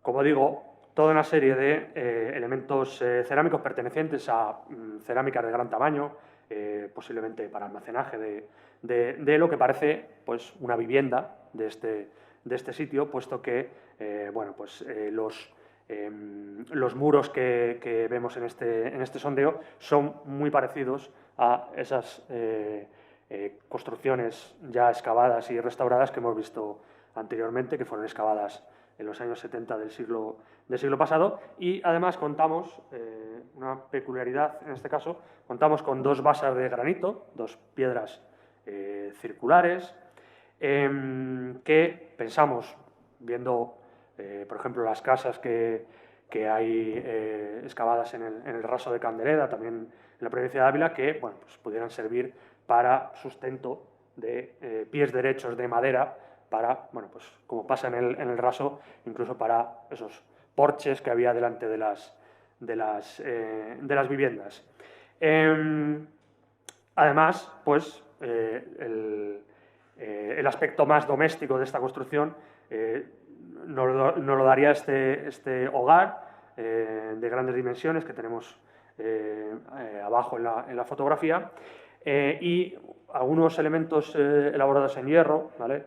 como digo, toda una serie de elementos cerámicos pertenecientes a cerámicas de gran tamaño, posiblemente para almacenaje de lo que parece pues, una vivienda de este sitio, puesto que bueno, pues, los muros que vemos en este sondeo son muy parecidos a esas construcciones ya excavadas y restauradas que hemos visto anteriormente, que fueron excavadas en los años 70 del siglo pasado, y además contamos, una peculiaridad en este caso, contamos con 2 basas de granito, 2 piedras circulares, que pensamos, viendo, por ejemplo, las casas que hay excavadas en el raso de Candeleda, también en la provincia de Ávila, que bueno, pues pudieran servir para sustento de pies derechos de madera, para, bueno, pues como pasa en el raso, incluso para esos porches que había delante de las viviendas. Además, pues el aspecto más doméstico de esta construcción nos lo daría este hogar de grandes dimensiones que tenemos abajo en la fotografía, y algunos elementos elaborados en hierro, ¿vale?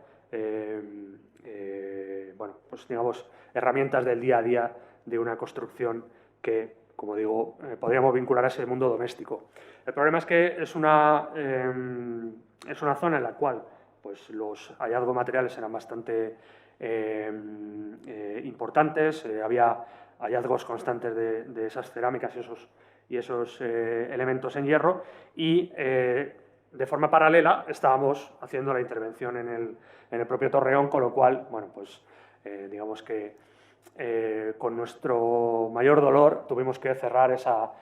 Bueno, pues digamos, herramientas del día a día de una construcción que, como digo, podríamos vincular a ese mundo doméstico. El problema es que es una zona en la cual pues, los hallazgos materiales eran bastante importantes, había hallazgos constantes de esas cerámicas y esos elementos en hierro, y de forma paralela estábamos haciendo la intervención en el propio Torreón, con lo cual, bueno, pues digamos que con nuestro mayor dolor tuvimos que cerrar esa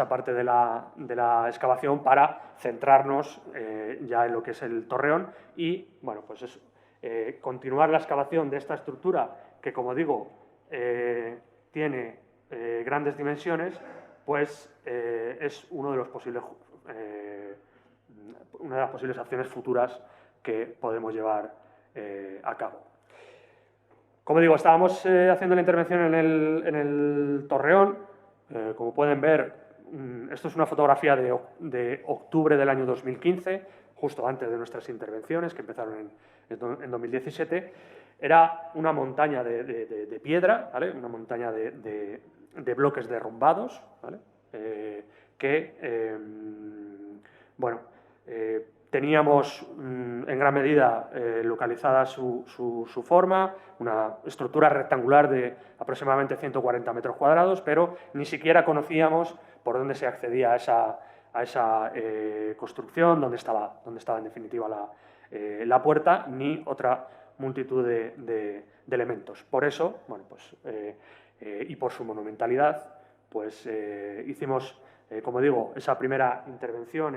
parte de la excavación para centrarnos ya en lo que es el Torreón y, bueno, pues eso, continuar la excavación de esta estructura que, como digo, tiene grandes dimensiones, pues es una de las posibles acciones futuras que podemos llevar a cabo. Como digo, estábamos haciendo la intervención en el Torreón. Como pueden ver, esto es una fotografía de octubre del año 2015, justo antes de nuestras intervenciones, que empezaron en 2017. Era una montaña de piedra, ¿vale? Una montaña de bloques derrumbados, ¿vale? Bueno, teníamos en gran medida localizada su forma, una estructura rectangular de aproximadamente 140 metros cuadrados, pero ni siquiera conocíamos por dónde se accedía a esa construcción, dónde estaba en definitiva la puerta, ni otra multitud de elementos. Por eso, bueno, pues, y por su monumentalidad, pues hicimos, como digo, esa primera intervención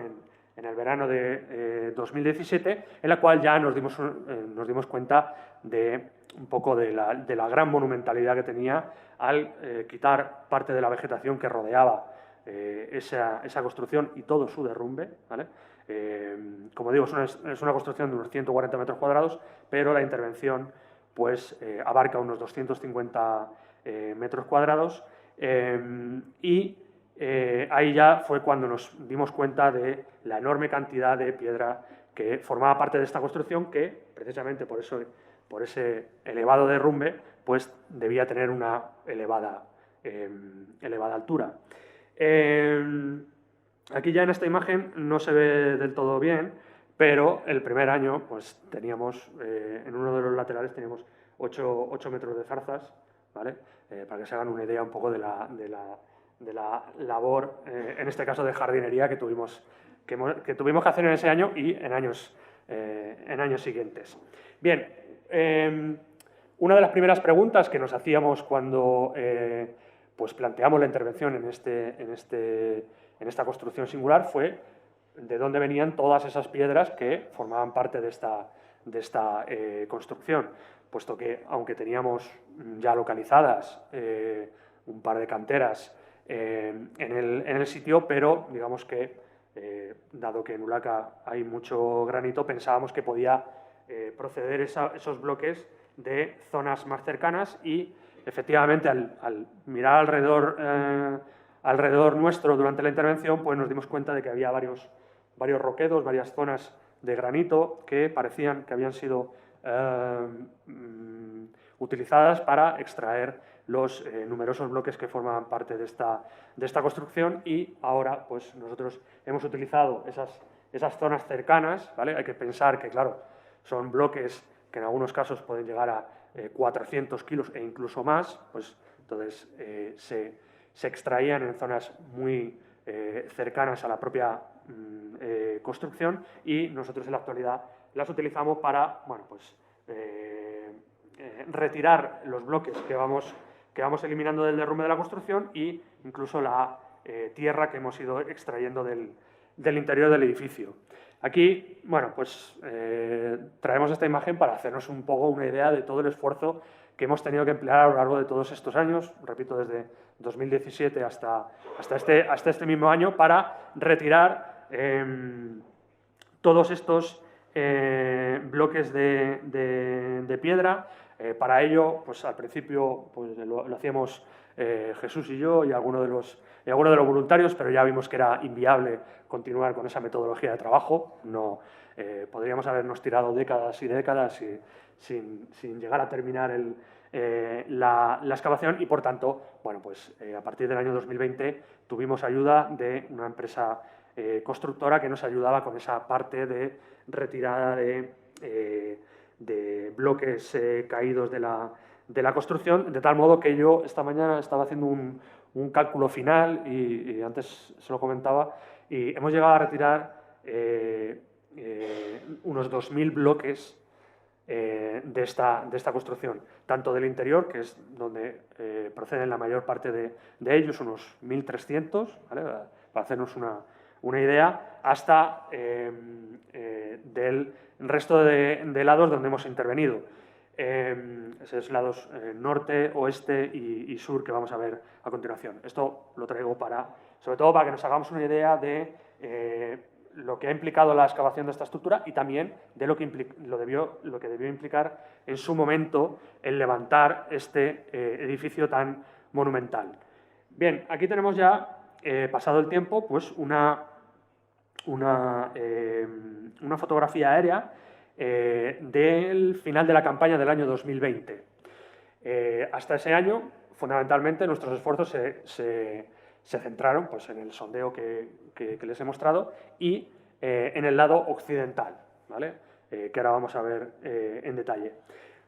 en el verano de 2017, en la cual ya nos dimos cuenta de un poco de la gran monumentalidad que tenía al quitar parte de la vegetación que rodeaba esa construcción y todo su derrumbe, ¿vale? Como digo, es una construcción de unos 140 metros cuadrados, pero la intervención pues, abarca unos 250 metros cuadrados, y ahí ya fue cuando nos dimos cuenta de la enorme cantidad de piedra que formaba parte de esta construcción, que precisamente por ese elevado derrumbe pues debía tener una elevada altura. Aquí ya en esta imagen no se ve del todo bien, pero el primer año pues teníamos, en uno de los laterales teníamos 8 metros de zarzas, ¿vale? Para que se hagan una idea un poco de la labor, en este caso de jardinería, que tuvimos que hacer en ese año y en años siguientes. Bien, una de las primeras preguntas que nos hacíamos cuando pues planteamos la intervención en esta construcción singular fue de dónde venían todas esas piedras que formaban parte de esta construcción, puesto que, aunque teníamos ya localizadas un par de canteras en el sitio, pero digamos que, dado que en Ulaca hay mucho granito, pensábamos que podía proceder esos bloques de zonas más cercanas y, efectivamente, al mirar alrededor nuestro durante la intervención, pues nos dimos cuenta de que había varios roquedos, varias zonas de granito que parecían que habían sido utilizadas para extraer los numerosos bloques que formaban parte de esta construcción, y ahora pues nosotros hemos utilizado esas zonas cercanas, ¿vale? Hay que pensar que, claro, son bloques que en algunos casos pueden llegar a 400 kilos e incluso más, pues entonces se extraían en zonas muy cercanas a la propia construcción, y nosotros en la actualidad las utilizamos para, bueno, pues, retirar los bloques que vamos eliminando del derrumbe de la construcción, e incluso la tierra que hemos ido extrayendo del interior del edificio. Aquí, bueno, pues traemos esta imagen para hacernos un poco una idea de todo el esfuerzo que hemos tenido que emplear a lo largo de todos estos años, repito, desde 2017 hasta este mismo año, para retirar todos estos bloques de piedra. Para ello, pues al principio pues, lo hacíamos Jesús y yo y algunos de los voluntarios, pero ya vimos que era inviable continuar con esa metodología de trabajo. No, podríamos habernos tirado décadas y décadas sin llegar a terminar la excavación, y por tanto, bueno, pues, a partir del año 2020 tuvimos ayuda de una empresa constructora que nos ayudaba con esa parte de retirada de bloques caídos de la construcción, de tal modo que yo esta mañana estaba haciendo un cálculo final y antes se lo comentaba, y hemos llegado a retirar unos 2.000 bloques de esta construcción, tanto del interior, que es donde proceden la mayor parte de ellos, unos 1.300, ¿vale? Para hacernos una idea, hasta del resto de lados donde hemos intervenido. Esos lados norte, oeste y sur que vamos a ver a continuación. Esto lo traigo sobre todo para que nos hagamos una idea de lo que ha implicado la excavación de esta estructura, y también de lo que debió implicar en su momento el levantar este edificio tan monumental. Bien, aquí tenemos ya, pasado el tiempo, pues una fotografía aérea del final de la campaña del año 2020. Hasta ese año, fundamentalmente, nuestros esfuerzos se centraron, pues, en el sondeo que les he mostrado y en el lado occidental, ¿vale? Que ahora vamos a ver en detalle.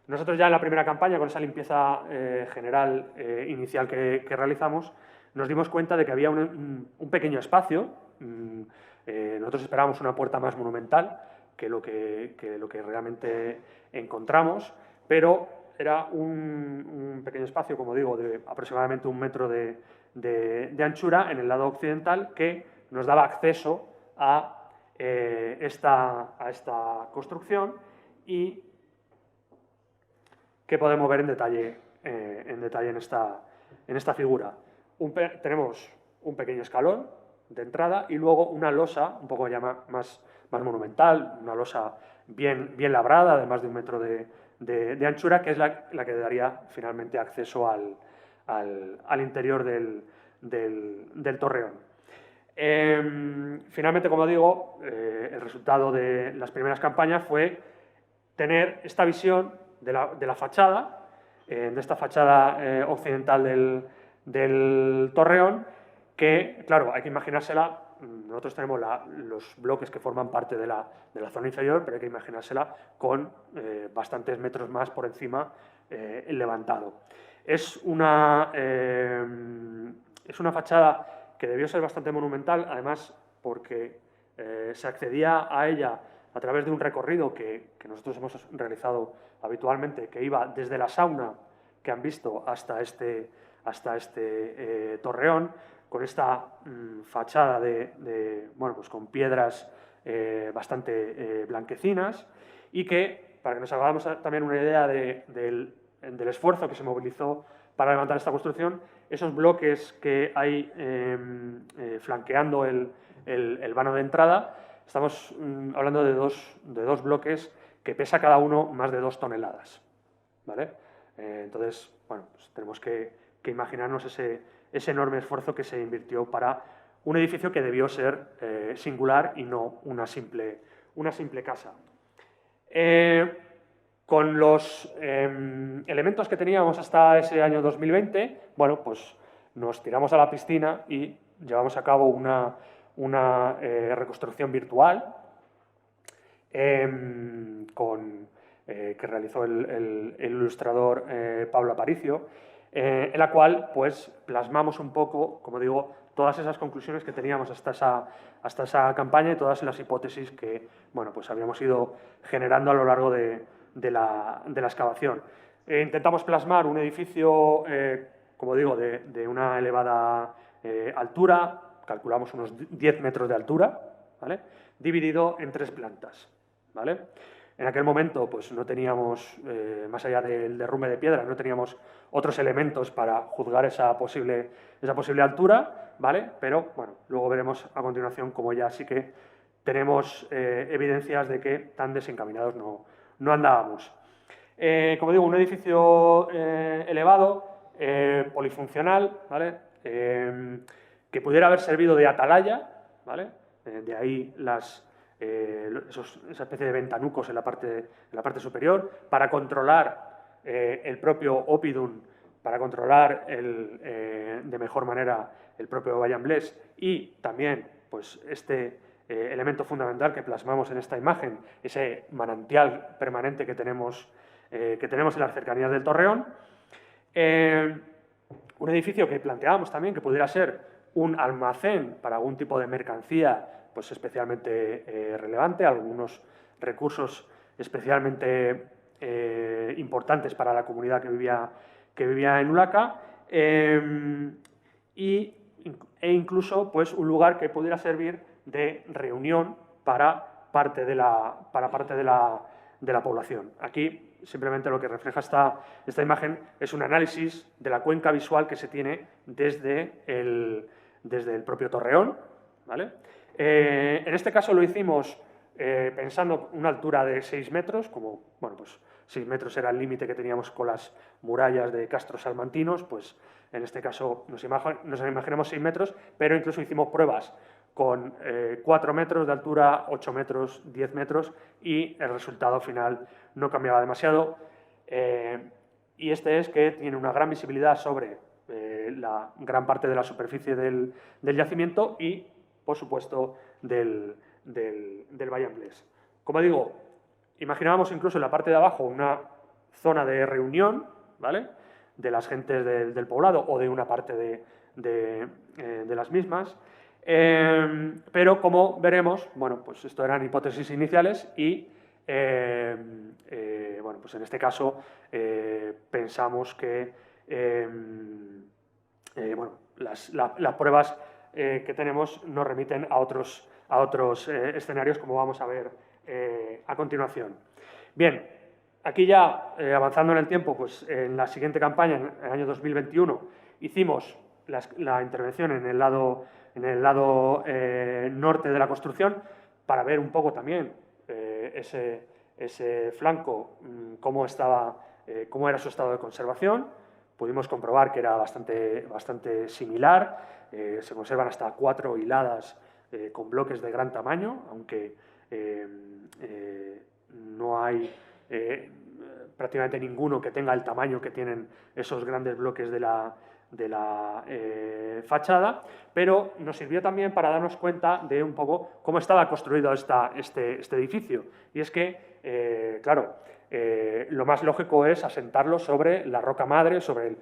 Nosotros ya en la primera campaña, con esa limpieza general inicial que realizamos, nos dimos cuenta de que había un pequeño espacio. Nosotros esperábamos una puerta más monumental que lo que realmente encontramos, pero era un pequeño espacio, como digo, de aproximadamente 1 metro de anchura en el lado occidental, que nos daba acceso a esta construcción, y que podemos ver en detalle en esta figura. Tenemos un pequeño escalón de entrada y luego una losa un poco ya más monumental, una losa bien labrada, de más de 1 metro de anchura, que es la que daría finalmente acceso al interior del torreón. Finalmente, como digo, el resultado de las primeras campañas fue tener esta visión de la fachada, de esta fachada occidental del torreón, que, claro, hay que imaginársela. Nosotros tenemos los bloques que forman parte de la zona inferior, pero hay que imaginársela con bastantes metros más por encima el levantado. Es una fachada que debió ser bastante monumental, además porque se accedía a ella a través de un recorrido que nosotros hemos realizado habitualmente, que iba desde la sauna que han visto hasta este torreón, con esta fachada bueno, pues con piedras bastante blanquecinas, y que, para que nos hagamos también una idea del esfuerzo que se movilizó para levantar esta construcción, esos bloques que hay flanqueando el vano de entrada, estamos hablando de dos bloques que pesa cada uno más de 2 toneladas, ¿vale? Entonces, bueno, pues tenemos que imaginarnos ese enorme esfuerzo que se invirtió para un edificio que debió ser singular y no una simple casa. Con los elementos que teníamos hasta ese año 2020, bueno, pues nos tiramos a la piscina y llevamos a cabo una reconstrucción virtual con que realizó el ilustrador Pablo Aparicio, en la cual pues, plasmamos un poco, como digo, todas esas conclusiones que teníamos hasta esa campaña y todas las hipótesis que bueno, pues habíamos ido generando a lo largo de la excavación. Intentamos plasmar un edificio, como digo, de una elevada altura, calculamos unos 10 metros de altura, ¿vale? Dividido en 3 plantas, ¿vale? En aquel momento pues, no teníamos, más allá del derrumbe de piedra, no teníamos otros elementos para juzgar esa posible altura, ¿vale? Pero bueno, luego veremos a continuación cómo ya sí que tenemos evidencias de que tan desencaminados no andábamos. Como digo, un edificio elevado, polifuncional, ¿vale? Que pudiera haber servido de atalaya, ¿vale? De ahí esa especie de ventanucos en la parte superior, para controlar el propio oppidum, para controlar de mejor manera el propio Vallamblaise y también pues, este elemento fundamental que plasmamos en esta imagen, ese manantial permanente que tenemos en las cercanías del Torreón. Un edificio que planteábamos también que pudiera ser un almacén para algún tipo de mercancía pues especialmente relevante, algunos recursos especialmente importantes para la comunidad que vivía en Ulaca, e incluso pues, un lugar que pudiera servir de reunión para parte de la población. Aquí simplemente lo que refleja esta imagen es un análisis de la cuenca visual que se tiene desde el propio Torreón, ¿vale? En este caso lo hicimos pensando una altura de 6 metros, como bueno, pues 6 metros era el límite que teníamos con las murallas de Castros Salmantinos, pues en este caso nos imaginamos 6 metros, pero incluso hicimos pruebas con 4 metros de altura, 8 metros, 10 metros y el resultado final no cambiaba demasiado. Y este es que tiene una gran visibilidad sobre la gran parte de la superficie del yacimiento y, por supuesto, del Vallamblaise. Como digo, imaginábamos incluso en la parte de abajo una zona de reunión, ¿vale?, de las gentes del poblado o de una parte de las mismas. Pero como veremos, bueno, pues esto eran hipótesis iniciales y bueno, pues en este caso pensamos que bueno, las pruebas que tenemos nos remiten a otros escenarios, como vamos a ver a continuación. Bien, aquí ya avanzando en el tiempo, pues en la siguiente campaña, en el año 2021, hicimos la intervención en el lado norte de la construcción para ver un poco también ese flanco, cómo era su estado de conservación. Pudimos comprobar que era bastante similar. Se conservan hasta 4 hiladas con bloques de gran tamaño, aunque no hay prácticamente ninguno que tenga el tamaño que tienen esos grandes bloques de la fachada, pero nos sirvió también para darnos cuenta de un poco cómo estaba construido este edificio. Y es que, claro, lo más lógico es asentarlo sobre la roca madre, sobre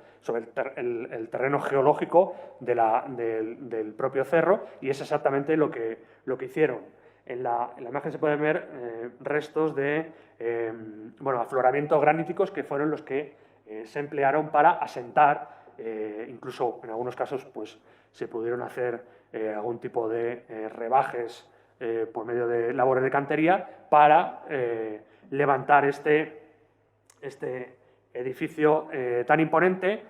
el terreno geológico del propio cerro, y es exactamente lo que hicieron. En la imagen se pueden ver restos de bueno, afloramientos graníticos que fueron los que se emplearon para asentar. Incluso en algunos casos pues, se pudieron hacer algún tipo de rebajes por medio de labores de cantería para levantar este edificio tan imponente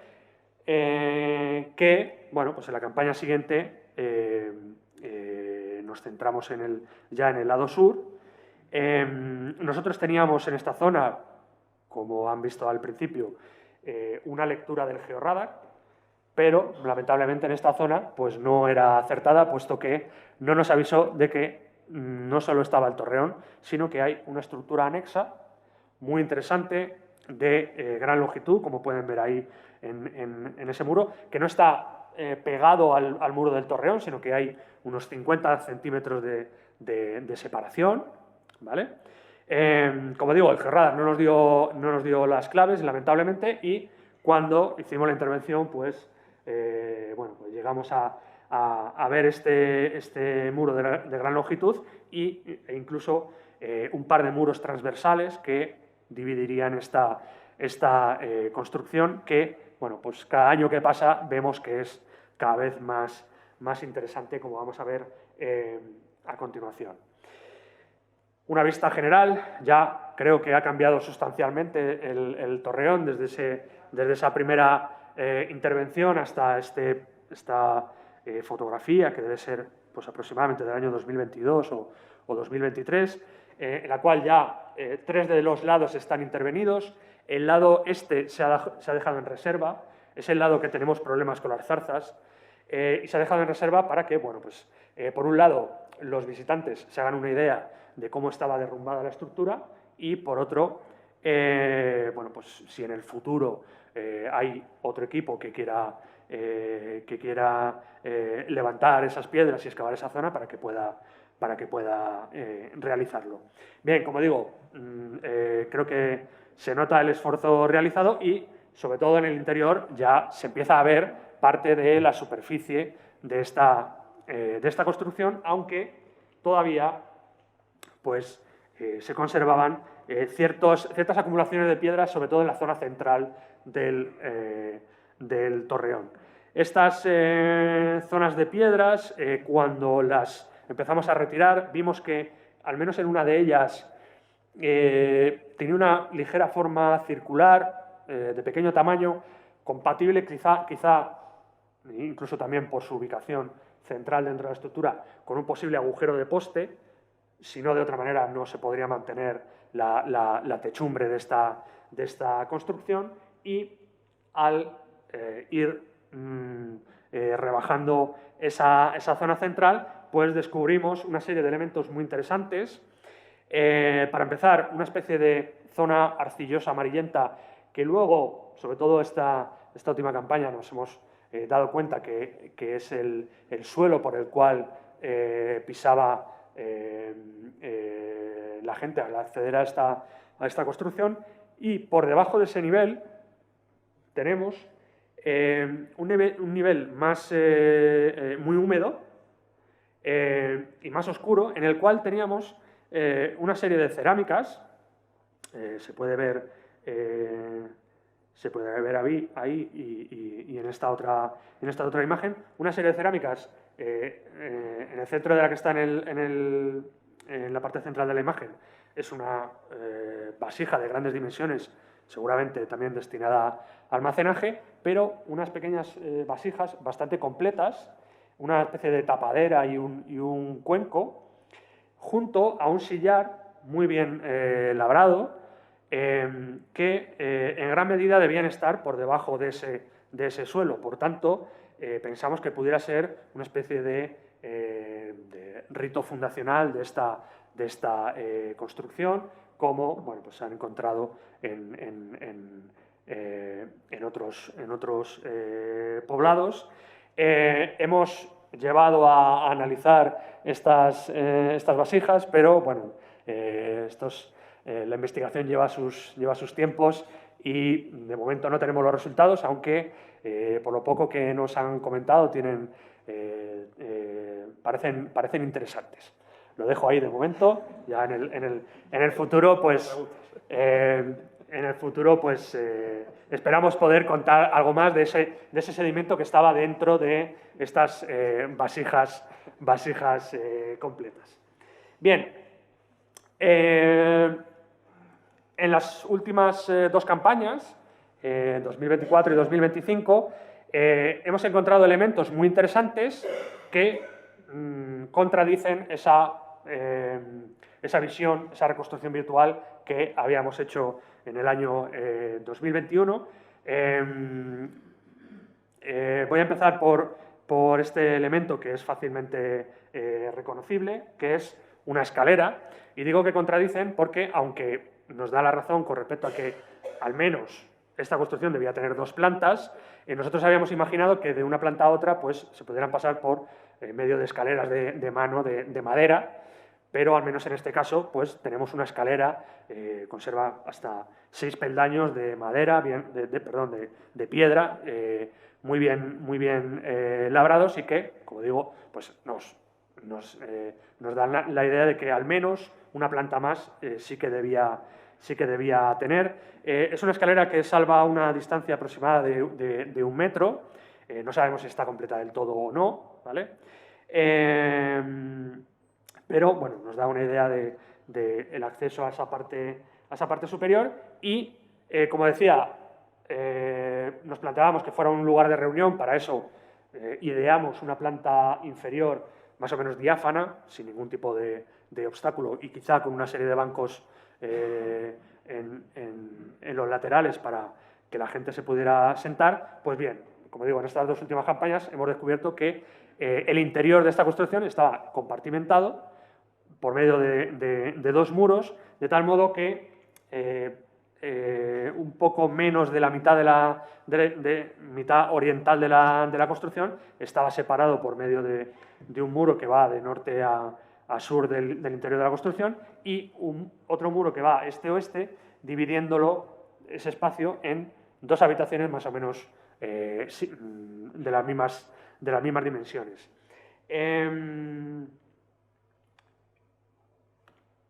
que, bueno, pues en la campaña siguiente nos centramos ya en el lado sur. Nosotros teníamos en esta zona, como han visto al principio, una lectura del georradar, pero lamentablemente en esta zona pues no era acertada, puesto que no nos avisó de que no solo estaba el torreón, sino que hay una estructura anexa muy interesante de gran longitud, como pueden ver ahí en ese muro, que no está pegado al muro del torreón, sino que hay unos 50 centímetros de separación, ¿vale? Como digo, el Gerrada no nos dio las claves, lamentablemente, y cuando hicimos la intervención, pues, bueno, pues llegamos a ver este muro de gran longitud e incluso un par de muros transversales que dividirían esta construcción que, bueno, pues cada año que pasa vemos que es cada vez más interesante, como vamos a ver a continuación. Una vista general, ya creo que ha cambiado sustancialmente el Torreón desde esa primera intervención hasta esta fotografía, que debe ser pues, aproximadamente del año 2022 o 2023, en la cual ya 3 de los lados están intervenidos. El lado este se ha dejado en reserva, es el lado que tenemos problemas con las zarzas, y se ha dejado en reserva para que, bueno, pues, por un lado, los visitantes se hagan una idea de cómo estaba derrumbada la estructura y, por otro, bueno, pues, si en el futuro hay otro equipo que quiera levantar esas piedras y excavar esa zona para que pueda realizarlo. Bien, como digo, creo que se nota el esfuerzo realizado y, sobre todo en el interior, ya se empieza a ver parte de la superficie de esta construcción, aunque todavía pues, se conservaban ciertas acumulaciones de piedras, sobre todo en la zona central del Torreón. Estas zonas de piedras, cuando las empezamos a retirar, vimos que, al menos en una de ellas, tenía una ligera forma circular, de pequeño tamaño, compatible quizá, incluso también por su ubicación central dentro de la estructura, con un posible agujero de poste. Si no, de otra manera no se podría mantener la techumbre de esta construcción, y al ir rebajando esa zona central, pues descubrimos una serie de elementos muy interesantes. Para empezar, una especie de zona arcillosa amarillenta que luego, sobre todo esta última campaña, nos hemos dado cuenta que es el suelo por el cual pisaba la gente al acceder a esta construcción, y por debajo de ese nivel tenemos un nivel más muy húmedo y más oscuro, en el cual teníamos una serie de cerámicas. Se puede ver ahí y en esta otra imagen, una serie de cerámicas en el centro de la que está en la parte central de la imagen. Es una vasija de grandes dimensiones, seguramente también destinada a almacenaje, pero unas pequeñas vasijas bastante completas, una especie de tapadera y un cuenco, junto a un sillar muy bien labrado, que en gran medida debían estar por debajo de ese suelo. Por tanto, pensamos que pudiera ser una especie de rito fundacional de esta construcción, como bueno, pues se han encontrado en otros poblados. Hemos llevado a analizar estas vasijas, pero bueno, la investigación lleva sus tiempos y de momento no tenemos los resultados, aunque por lo poco que nos han comentado parecen interesantes. Lo dejo ahí de momento. Ya en el futuro, pues esperamos poder contar algo más de ese sedimento que estaba dentro de estas vasijas completas. Bien. En las últimas 2 campañas, 2024 y 2025, hemos encontrado elementos muy interesantes que contradicen esa visión, esa reconstrucción virtual que habíamos hecho en el año 2021. Voy a empezar por este elemento que es fácilmente reconocible, que es una escalera. Y digo que contradicen porque, aunque nos da la razón con respecto a que al menos esta construcción debía tener 2 plantas, nosotros habíamos imaginado que de una planta a otra pues, se pudieran pasar por medio de escaleras de mano, de madera, pero al menos en este caso pues tenemos una escalera, conserva hasta 6 peldaños de madera, de piedra, muy bien labrados, y que, como digo, pues nos dan la idea de que al menos una planta más sí que debía tener. Es una escalera que salva una distancia aproximada de 1 metro. No sabemos si está completa del todo o no, ¿vale? Pero bueno, nos da una idea del acceso a esa parte superior y, como decía, nos planteábamos que fuera un lugar de reunión. Para eso ideamos una planta inferior más o menos diáfana, sin ningún tipo de obstáculo, y quizá con una serie de bancos en los laterales para que la gente se pudiera sentar. Pues bien, como digo, en estas 2 últimas campañas hemos descubierto que el interior de esta construcción estaba compartimentado por medio de 2 muros, de tal modo que un poco menos de la mitad mitad oriental de la construcción estaba separado por medio de un muro que va de norte a sur del interior de la construcción, y otro muro que va este-oeste, dividiéndolo, ese espacio, en 2 habitaciones más o menos de las mismas dimensiones.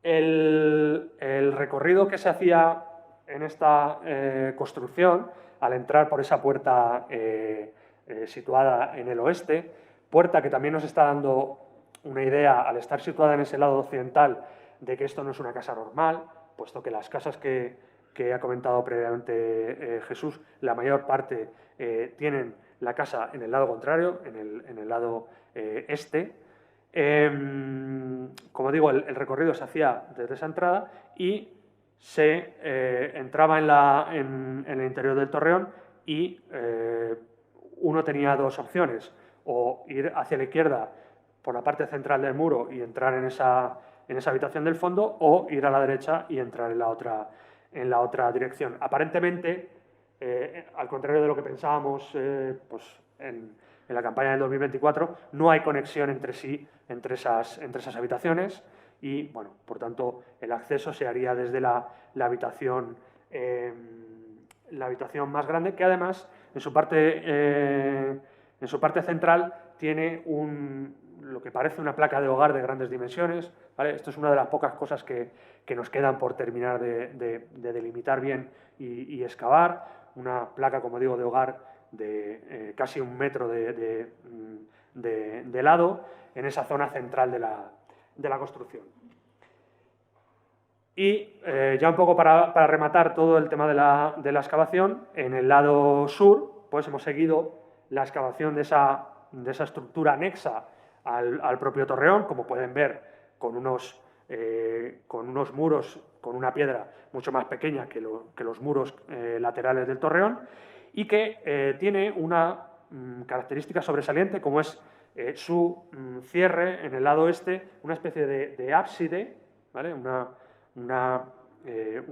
El recorrido que se hacía en esta construcción, al entrar por esa puerta situada en el oeste, puerta que también nos está dando una idea, al estar situada en ese lado occidental, de que esto no es una casa normal, puesto que las casas que ha comentado previamente Jesús, la mayor parte tienen la casa en el lado contrario, en el lado este. Como digo, el recorrido se hacía desde esa entrada y se entraba en el interior del torreón, y uno tenía 2 opciones: o ir hacia la izquierda por la parte central del muro y entrar en esa habitación del fondo, o ir a la derecha y entrar en la otra dirección. Aparentemente, al contrario de lo que pensábamos pues en la campaña del 2024, no hay conexión entre sí, entre esas habitaciones, y, bueno, por tanto, el acceso se haría desde la habitación más grande, que además en su parte central tiene lo que parece una placa de hogar de grandes dimensiones, ¿vale? Esto es una de las pocas cosas que nos quedan por terminar de delimitar bien y excavar. Una placa, como digo, de hogar de casi 1 metro de lado en esa zona central de la construcción. Y ya un poco para rematar todo el tema de la excavación, en el lado sur pues hemos seguido la excavación de esa estructura anexa al propio torreón, como pueden ver, con unos muros, con una piedra mucho más pequeña que los muros laterales del torreón, y que tiene una característica sobresaliente, como es su cierre en el lado este, una especie de ábside, ¿vale? Un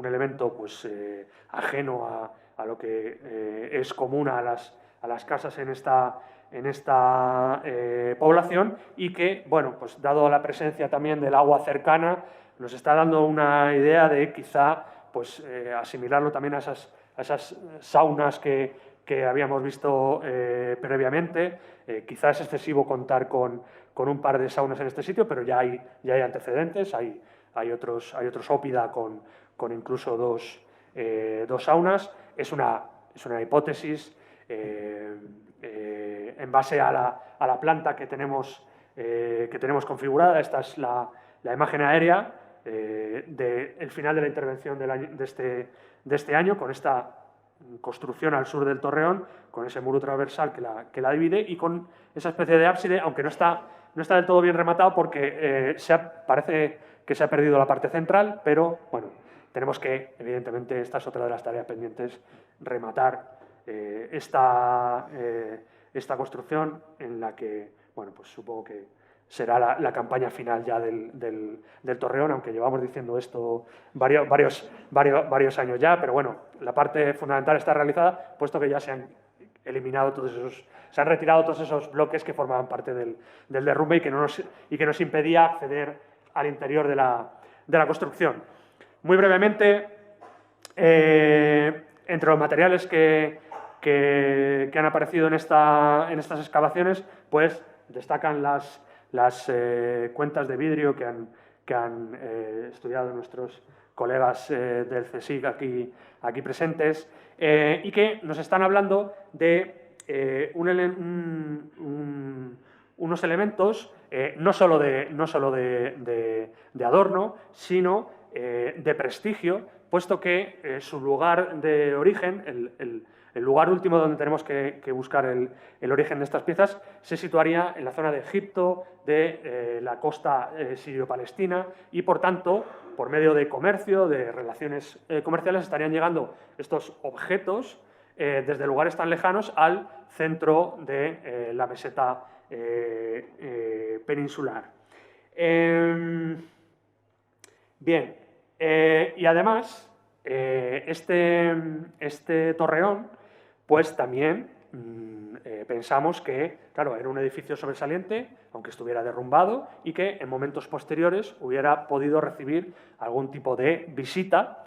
elemento pues ajeno a lo que es común a las casas en esta población, y que, bueno, pues dado la presencia también del agua cercana, nos está dando una idea de quizá pues asimilarlo también a esas saunas que habíamos visto previamente. Quizá es excesivo contar con un par de saunas en este sitio, pero ya hay antecedentes, hay otros ópida con incluso dos saunas. Es una hipótesis en base a la planta que tenemos configurada. Esta es la imagen aérea del final de la intervención de este año, con esta construcción al sur del torreón, con ese muro transversal que la divide, y con esa especie de ábside, aunque no está del todo bien rematado, porque parece que se ha perdido la parte central, pero bueno, tenemos que, evidentemente, esta es otra de las tareas pendientes, rematar esta construcción, en la que, bueno, pues supongo que será la campaña final ya del torreón, aunque llevamos diciendo esto varios años ya, pero bueno, la parte fundamental está realizada, puesto que ya se han retirado todos esos bloques que formaban parte del derrumbe y que nos impedía acceder al interior de la construcción. Muy brevemente, entre los materiales que han aparecido en estas excavaciones, pues destacan las cuentas de vidrio que han estudiado nuestros colegas del CSIC aquí presentes, y que nos están hablando de unos elementos no solo de adorno, sino de prestigio, puesto que su lugar de origen, el lugar último donde tenemos que buscar el origen de estas piezas, se situaría en la zona de Egipto, de la costa sirio-palestina, y por tanto, por medio de comercio, de relaciones comerciales, estarían llegando estos objetos desde lugares tan lejanos al centro de la meseta peninsular. Bien, y además, este torreón, pues también pensamos que, claro, era un edificio sobresaliente, aunque estuviera derrumbado, y que en momentos posteriores hubiera podido recibir algún tipo de visita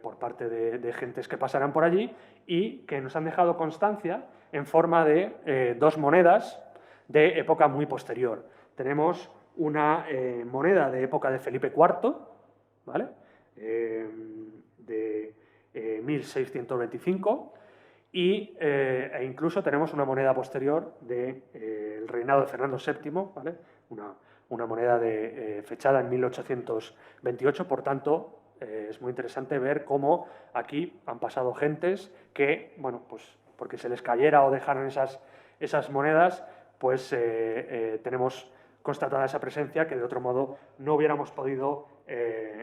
por parte de gentes que pasaran por allí, y que nos han dejado constancia en forma de dos monedas de época muy posterior. Tenemos una moneda de época de Felipe IV, ¿vale? De 1625, e incluso tenemos una moneda posterior del reinado de Fernando VII, ¿vale? Una moneda fechada en 1828, por tanto, es muy interesante ver cómo aquí han pasado gentes que, bueno, pues porque se les cayera o dejaran esas monedas, pues tenemos constatada esa presencia que de otro modo no hubiéramos podido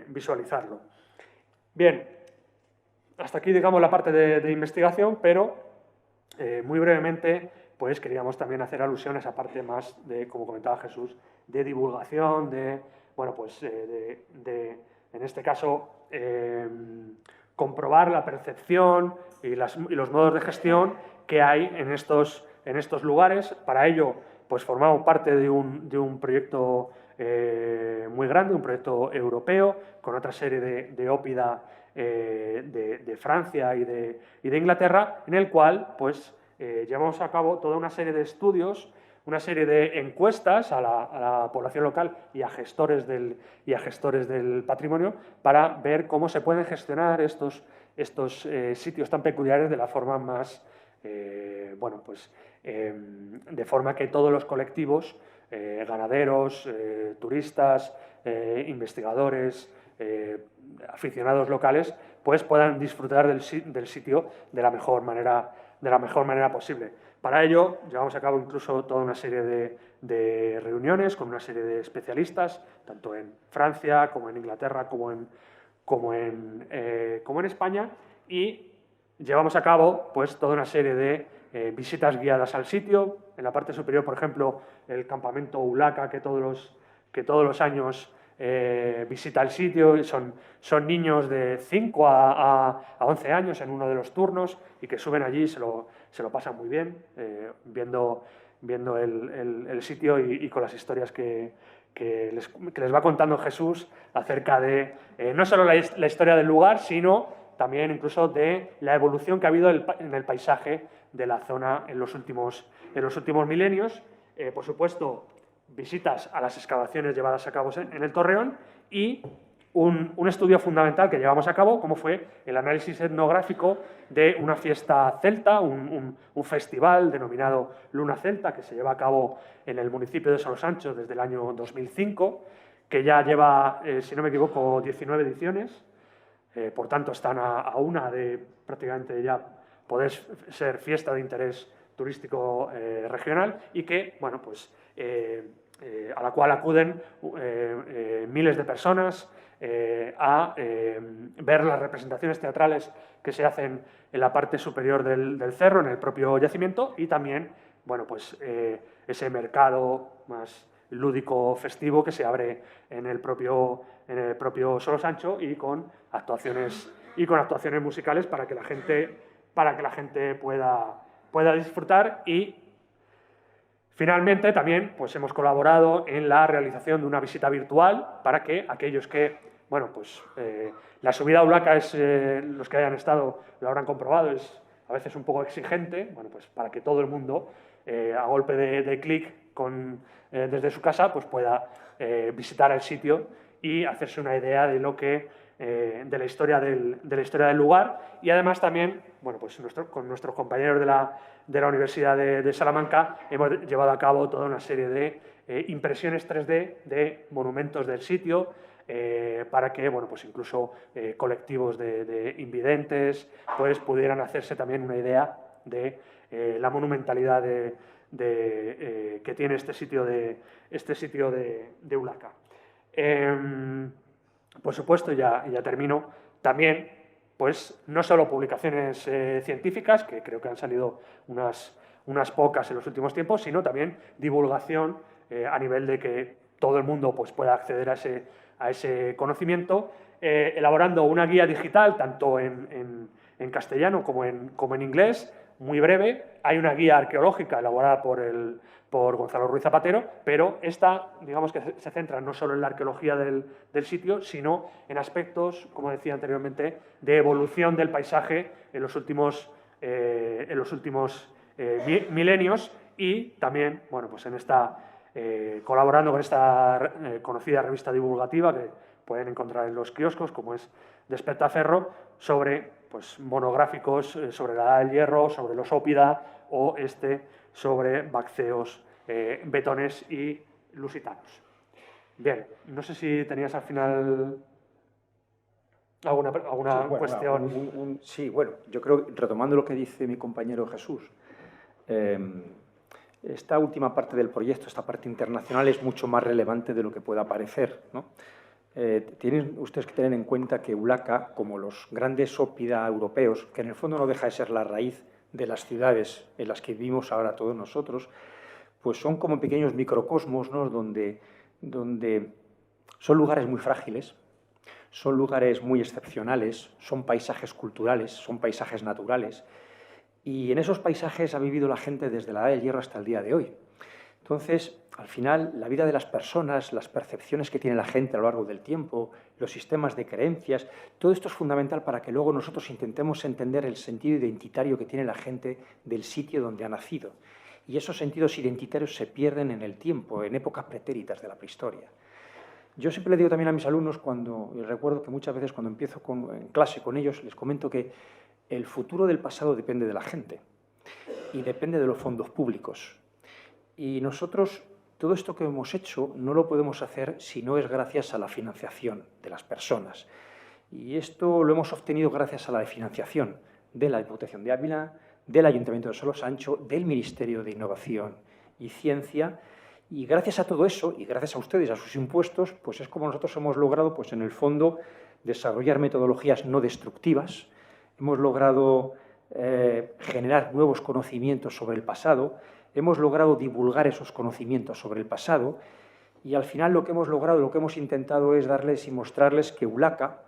visualizarlo. Bien, hasta aquí, digamos, la parte de investigación, pero muy brevemente pues queríamos también hacer alusión a esa parte más de, como comentaba Jesús, de divulgación, bueno, pues en este caso, comprobar la percepción y los modos de gestión que hay en estos lugares. Para ello, pues formamos parte de un proyecto muy grande, un proyecto europeo, con otra serie de ópida de Francia y de Inglaterra, en el cual pues, llevamos a cabo toda una serie de estudios, una serie de encuestas a la población local y a gestores del patrimonio para ver cómo se pueden gestionar estos sitios tan peculiares de la forma más, bueno, pues, de forma que todos los colectivos, ganaderos, turistas, investigadores, aficionados locales, pues puedan disfrutar del sitio de la mejor manera posible. Para ello, llevamos a cabo incluso toda una serie de reuniones con una serie de especialistas, tanto en Francia como en Inglaterra, como en España, y llevamos a cabo pues, toda una serie de visitas guiadas al sitio. En la parte superior, por ejemplo, el campamento Ulaca, que todos los años visita el sitio, y son niños de 5 a 11 años en uno de los turnos, y que suben allí y se lo pasan muy bien viendo el sitio y con las historias que les va contando Jesús acerca de no solo la historia del lugar, sino también incluso de la evolución que ha habido en el paisaje de la zona en los últimos milenios. Por supuesto, visitas a las excavaciones llevadas a cabo en el Torreón y un estudio fundamental que llevamos a cabo, como fue el análisis etnográfico de una fiesta celta, un festival denominado Luna Celta, que se lleva a cabo en el municipio de Solosancho desde el año 2005, que ya lleva, si no me equivoco, 19 ediciones. Por tanto, están a una de prácticamente ya poder ser fiesta de interés turístico regional, y que, bueno, pues, a la cual acuden miles de personas a ver las representaciones teatrales que se hacen en la parte superior del cerro, en el propio yacimiento, y también, bueno, pues, ese mercado más lúdico festivo que se abre en el propio Solosancho, y con actuaciones musicales para que la gente pueda disfrutar. Y Finalmente, también pues, hemos colaborado en la realización de una visita virtual para que aquellos que, bueno, pues la subida a Ulaca es, los que hayan estado lo habrán comprobado, es a veces un poco exigente, bueno, pues para que todo el mundo a golpe de clic desde su casa pues pueda visitar el sitio y hacerse una idea de lo que de la historia del lugar, y además también, bueno, pues con nuestros compañeros de la Universidad de Salamanca hemos llevado a cabo toda una serie de impresiones 3D de monumentos del sitio para que, bueno, pues incluso colectivos de invidentes pues pudieran hacerse también una idea de la monumentalidad que tiene este sitio de Ulaca. Por supuesto, ya termino, también, pues no solo publicaciones científicas, que creo que han salido unas pocas en los últimos tiempos, sino también divulgación a nivel de que todo el mundo pues, pueda acceder a ese conocimiento, elaborando una guía digital, tanto en castellano como en inglés, muy breve. Hay una guía arqueológica elaborada por Gonzalo Ruiz Zapatero, pero esta, digamos que se centra no solo en la arqueología del sitio, sino en aspectos, como decía anteriormente, de evolución del paisaje en los últimos milenios, y también, bueno, pues colaborando con esta conocida revista divulgativa que pueden encontrar en los kioscos, como es Despertaferro, sobre pues, monográficos sobre la Edad del Hierro, sobre los Ópida o sobre Bacceos, Betones y Lusitanos. Bien, no sé si tenías al final alguna cuestión. Sí, bueno, yo creo, retomando lo que dice mi compañero Jesús, esta última parte del proyecto, esta parte internacional, es mucho más relevante de lo que pueda parecer, ¿no? Tienen ustedes que tener en cuenta que Ulaca, como los grandes ópida europeos, que en el fondo no deja de ser la raíz de las ciudades en las que vivimos ahora todos nosotros, pues son como pequeños microcosmos, ¿no? donde son lugares muy frágiles, son lugares muy excepcionales, son paisajes culturales, son paisajes naturales, y en esos paisajes ha vivido la gente desde la Edad del Hierro hasta el día de hoy. Entonces, al final, la vida de las personas, las percepciones que tiene la gente a lo largo del tiempo, los sistemas de creencias, todo esto es fundamental para que luego nosotros intentemos entender el sentido identitario que tiene la gente del sitio donde ha nacido. Y esos sentidos identitarios se pierden en el tiempo, en épocas pretéritas de la prehistoria. Yo siempre le digo también a mis alumnos, y recuerdo que muchas veces cuando empiezo en clase con ellos, les comento que el futuro del pasado depende de la gente y depende de los fondos públicos. Y nosotros, todo esto que hemos hecho, no lo podemos hacer si no es gracias a la financiación de las personas. Y esto lo hemos obtenido gracias a la financiación de la Diputación de Ávila, del Ayuntamiento de Solosancho, del Ministerio de Innovación y Ciencia. Y gracias a todo eso, y gracias a ustedes, a sus impuestos, pues es como nosotros hemos logrado, pues en el fondo, desarrollar metodologías no destructivas. Hemos logrado generar nuevos conocimientos sobre el pasado. Hemos logrado divulgar esos conocimientos sobre el pasado, y al final lo que hemos logrado, lo que hemos intentado es darles y mostrarles que Ulaca,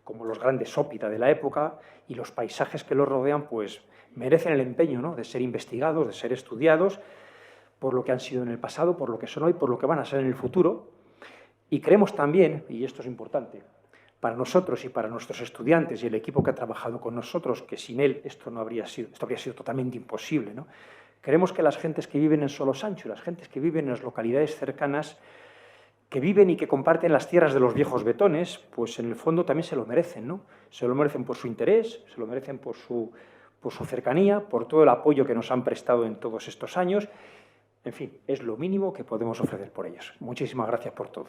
como los grandes ópida de la época y los paisajes que los rodean, pues merecen el empeño, ¿no?, de ser investigados, de ser estudiados por lo que han sido en el pasado, por lo que son hoy, por lo que van a ser en el futuro. Y creemos también, y esto es importante, para nosotros y para nuestros estudiantes y el equipo que ha trabajado con nosotros, que sin él esto habría sido totalmente imposible, ¿no? Creemos que las gentes que viven en Solosancho, las gentes que viven en las localidades cercanas, que viven y que comparten las tierras de los viejos Betones, pues en el fondo también se lo merecen, ¿no? Se lo merecen por su interés, se lo merecen por su cercanía, por todo el apoyo que nos han prestado en todos estos años. En fin, es lo mínimo que podemos ofrecer por ellos. Muchísimas gracias por todo.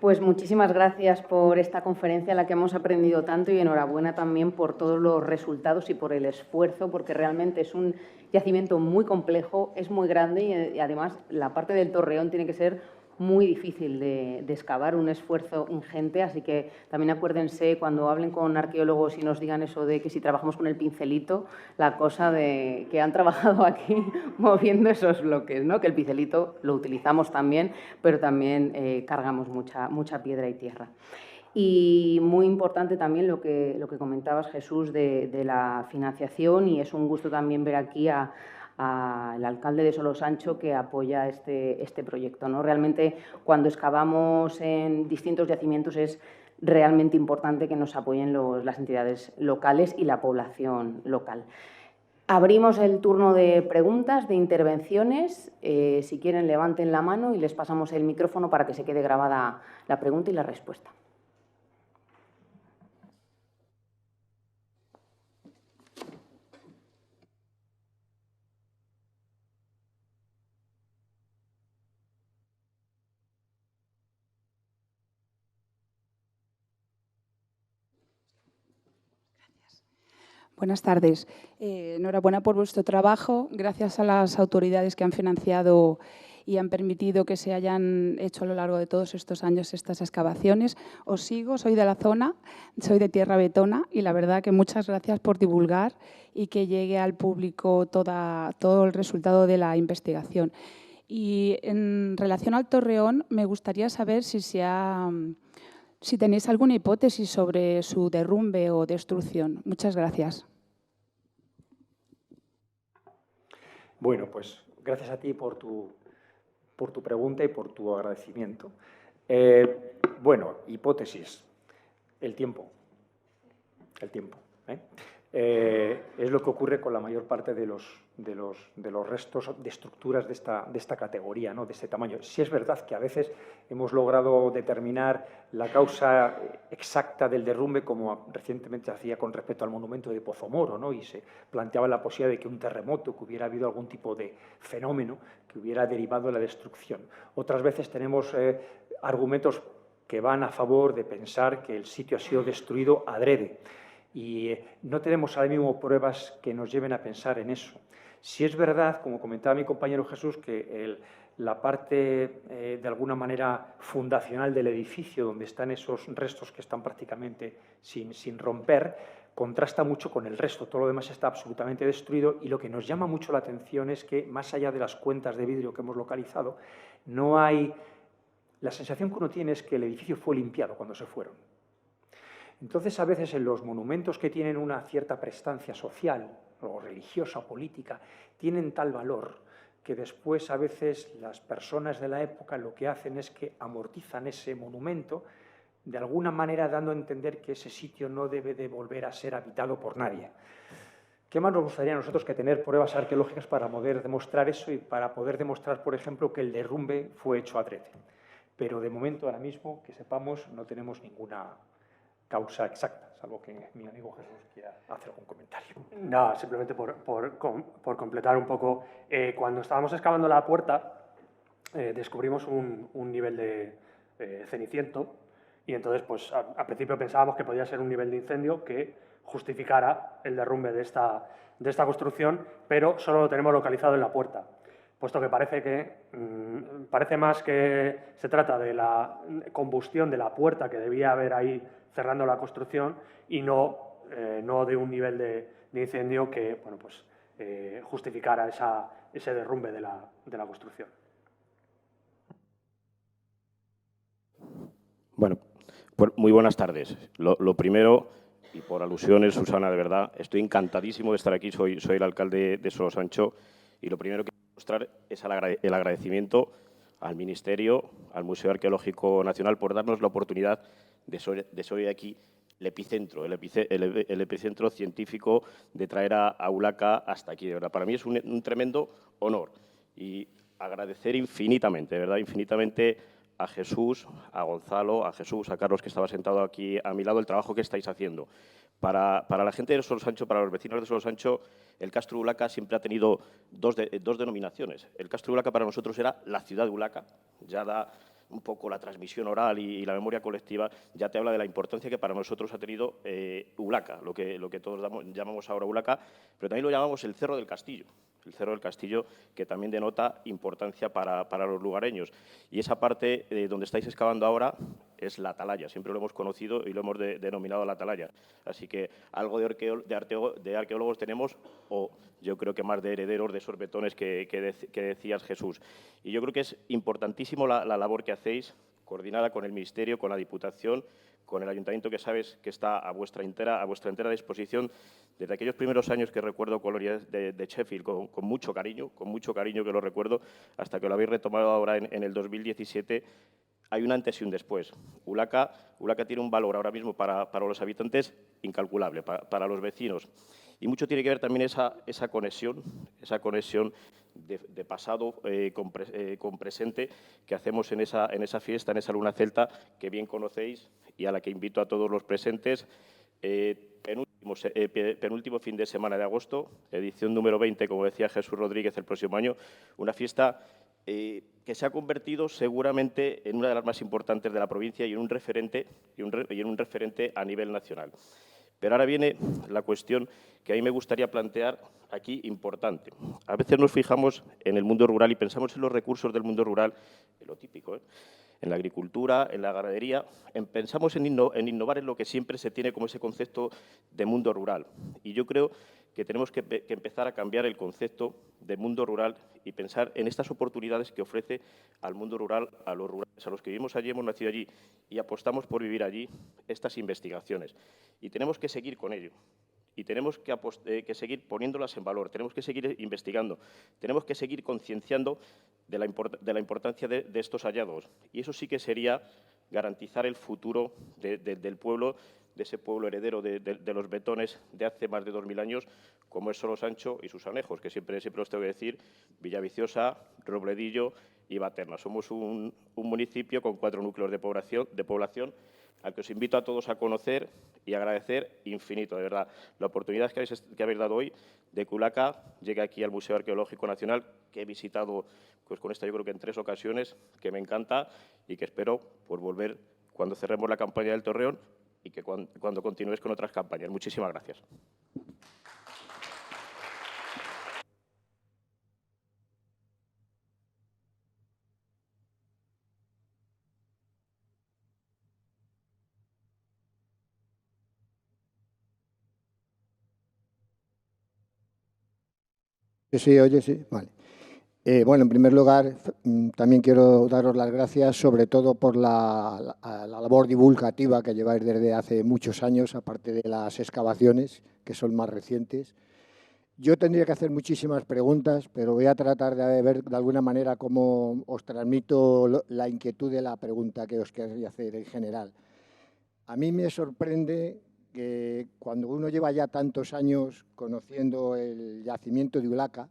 Pues muchísimas gracias por esta conferencia en la que hemos aprendido tanto, y enhorabuena también por todos los resultados y por el esfuerzo, porque realmente es un yacimiento muy complejo, es muy grande, y además la parte del Torreón tiene que ser muy difícil de excavar, un esfuerzo ingente, así que también acuérdense cuando hablen con arqueólogos y nos digan eso de que si trabajamos con el pincelito, la cosa de que han trabajado aquí moviendo esos bloques, ¿no? Que el pincelito lo utilizamos también, pero también cargamos mucha piedra y tierra. Y muy importante también lo que comentabas, Jesús, de la financiación, y es un gusto también ver aquí al alcalde de Solosancho que apoya este proyecto, ¿no? Realmente, cuando excavamos en distintos yacimientos es realmente importante que nos apoyen las entidades locales y la población local. Abrimos el turno de preguntas, de intervenciones. Si quieren, levanten la mano y les pasamos el micrófono para que se quede grabada la pregunta y la respuesta. Buenas tardes. Enhorabuena por vuestro trabajo. Gracias a las autoridades que han financiado y han permitido que se hayan hecho a lo largo de todos estos años estas excavaciones. Os sigo, soy de la zona, soy de Tierra Betona y la verdad que muchas gracias por divulgar y que llegue al público todo el resultado de la investigación. Y en relación al Torreón, me gustaría saber si tenéis alguna hipótesis sobre su derrumbe o destrucción. Muchas gracias. Bueno, pues gracias a ti por tu pregunta y por tu agradecimiento. Bueno, hipótesis. El tiempo. Es lo que ocurre con la mayor parte de los restos de estructuras de esta categoría, ¿no? De este tamaño. Sí es verdad que a veces hemos logrado determinar la causa exacta del derrumbe, como recientemente hacía con respecto al monumento de Pozomoro, ¿no? Y se planteaba la posibilidad de que un terremoto, que hubiera habido algún tipo de fenómeno que hubiera derivado de la destrucción. Otras veces tenemos argumentos que van a favor de pensar que el sitio ha sido destruido adrede. Y no tenemos ahora mismo pruebas que nos lleven a pensar en eso. Si es verdad, como comentaba mi compañero Jesús, que la parte, de alguna manera, fundacional del edificio, donde están esos restos que están prácticamente sin romper, contrasta mucho con el resto. Todo lo demás está absolutamente destruido y lo que nos llama mucho la atención es que, más allá de las cuentas de vidrio que hemos localizado, no hay... La sensación que uno tiene es que el edificio fue limpiado cuando se fueron. Entonces, a veces en los monumentos que tienen una cierta prestancia social o religiosa o política, tienen tal valor que después a veces las personas de la época lo que hacen es que amortizan ese monumento, de alguna manera dando a entender que ese sitio no debe de volver a ser habitado por nadie. ¿Qué más nos gustaría a nosotros que tener pruebas arqueológicas para poder demostrar eso y para poder demostrar, por ejemplo, que el derrumbe fue hecho adrede? Pero de momento, ahora mismo, que sepamos, no tenemos ninguna causa exacta, salvo que mi amigo Jesús quiera hacer algún comentario. No, simplemente por completar un poco. Cuando estábamos excavando la puerta, descubrimos un nivel de ceniciento y entonces, pues, al principio pensábamos que podía ser un nivel de incendio que justificara el derrumbe de esta construcción, pero solo lo tenemos localizado en la puerta, puesto que parece más que se trata de la combustión de la puerta que debía haber ahí cerrando la construcción y no de un nivel de incendio que, bueno, pues, justificara ese derrumbe de la construcción. Bueno, pues muy buenas tardes. Lo primero, y por alusiones, Susana, de verdad, estoy encantadísimo de estar aquí. Soy el alcalde de Solosancho y lo primero que quiero mostrar es el agradecimiento al Ministerio, al Museo Arqueológico Nacional, por darnos la oportunidad de ser aquí el epicentro científico, de traer a Ulaca hasta aquí. De verdad, para mí es un tremendo honor y agradecer infinitamente, de verdad, infinitamente a Jesús, a Gonzalo, a Jesús, a Carlos, que estaba sentado aquí a mi lado, el trabajo que estáis haciendo. Para la gente de Solosancho, para los vecinos de Solosancho, el Castro de Ulaca siempre ha tenido dos denominaciones. El Castro de Ulaca para nosotros era la ciudad de Ulaca, ya da un poco la transmisión oral y la memoria colectiva, ya te habla de la importancia que para nosotros ha tenido Ulaca, lo que todos llamamos ahora Ulaca, pero también lo llamamos el Cerro del Castillo. el Cerro del Castillo, que también denota importancia para los lugareños. Y esa parte donde estáis excavando ahora es la atalaya, siempre lo hemos conocido y lo hemos denominado la atalaya. Así que algo de arqueólogos tenemos, o yo creo que más de herederos de esos betones que decías, Jesús. Y yo creo que es importantísimo la labor que hacéis, coordinada con el Ministerio, con la Diputación, con el Ayuntamiento, que sabes que está a vuestra entera disposición, desde aquellos primeros años que recuerdo Colonias de Sheffield, con mucho cariño que lo recuerdo, hasta que lo habéis retomado ahora en el 2017, hay un antes y un después. Ulaca tiene un valor ahora mismo para los habitantes incalculable, para los vecinos. Y mucho tiene que ver también esa conexión de pasado con presente que hacemos en esa fiesta, en esa luna celta, que bien conocéis y a la que invito a todos los presentes. Penúltimo fin de semana de agosto, edición número 20, como decía Jesús Rodríguez, el próximo año, una fiesta que se ha convertido seguramente en una de las más importantes de la provincia y en un referente a nivel nacional. Pero ahora viene la cuestión que a mí me gustaría plantear aquí, importante. A veces nos fijamos en el mundo rural y pensamos en los recursos del mundo rural, en lo típico, en la agricultura, en la ganadería, pensamos en innovar en lo que siempre se tiene como ese concepto de mundo rural. Y yo creo que tenemos que empezar a cambiar el concepto de mundo rural y pensar en estas oportunidades que ofrece al mundo rural, a los rurales, a los que vivimos allí, hemos nacido allí y apostamos por vivir allí, estas investigaciones. Y tenemos que seguir con ello. Y tenemos que seguir poniéndolas en valor, tenemos que seguir investigando, tenemos que seguir concienciando de la importancia de estos hallazgos. Y eso sí que sería garantizar el futuro del pueblo, de ese pueblo heredero de los betones de hace más de 2000 años, como es Solo Sancho y sus anejos, que siempre os tengo que decir, Villaviciosa, Robledillo y Baterna. Somos un municipio con 4 núcleos de población, al que os invito a todos a conocer y agradecer infinito, de verdad, la oportunidad que habéis dado hoy de que Ulaca llegue aquí al Museo Arqueológico Nacional, que he visitado pues con esta yo creo que en 3 ocasiones, que me encanta y que espero pues, volver cuando cerremos la campaña del Torreón y que cuando continúes con otras campañas. Muchísimas gracias. Sí, oye, sí, vale. Bueno, en primer lugar, también quiero daros las gracias, sobre todo por la labor divulgativa que lleváis desde hace muchos años, aparte de las excavaciones, que son más recientes. Yo tendría que hacer muchísimas preguntas, pero voy a tratar de ver de alguna manera cómo os transmito la inquietud de la pregunta que os quería hacer en general. A mí me sorprende que cuando uno lleva ya tantos años conociendo el yacimiento de Ulaca,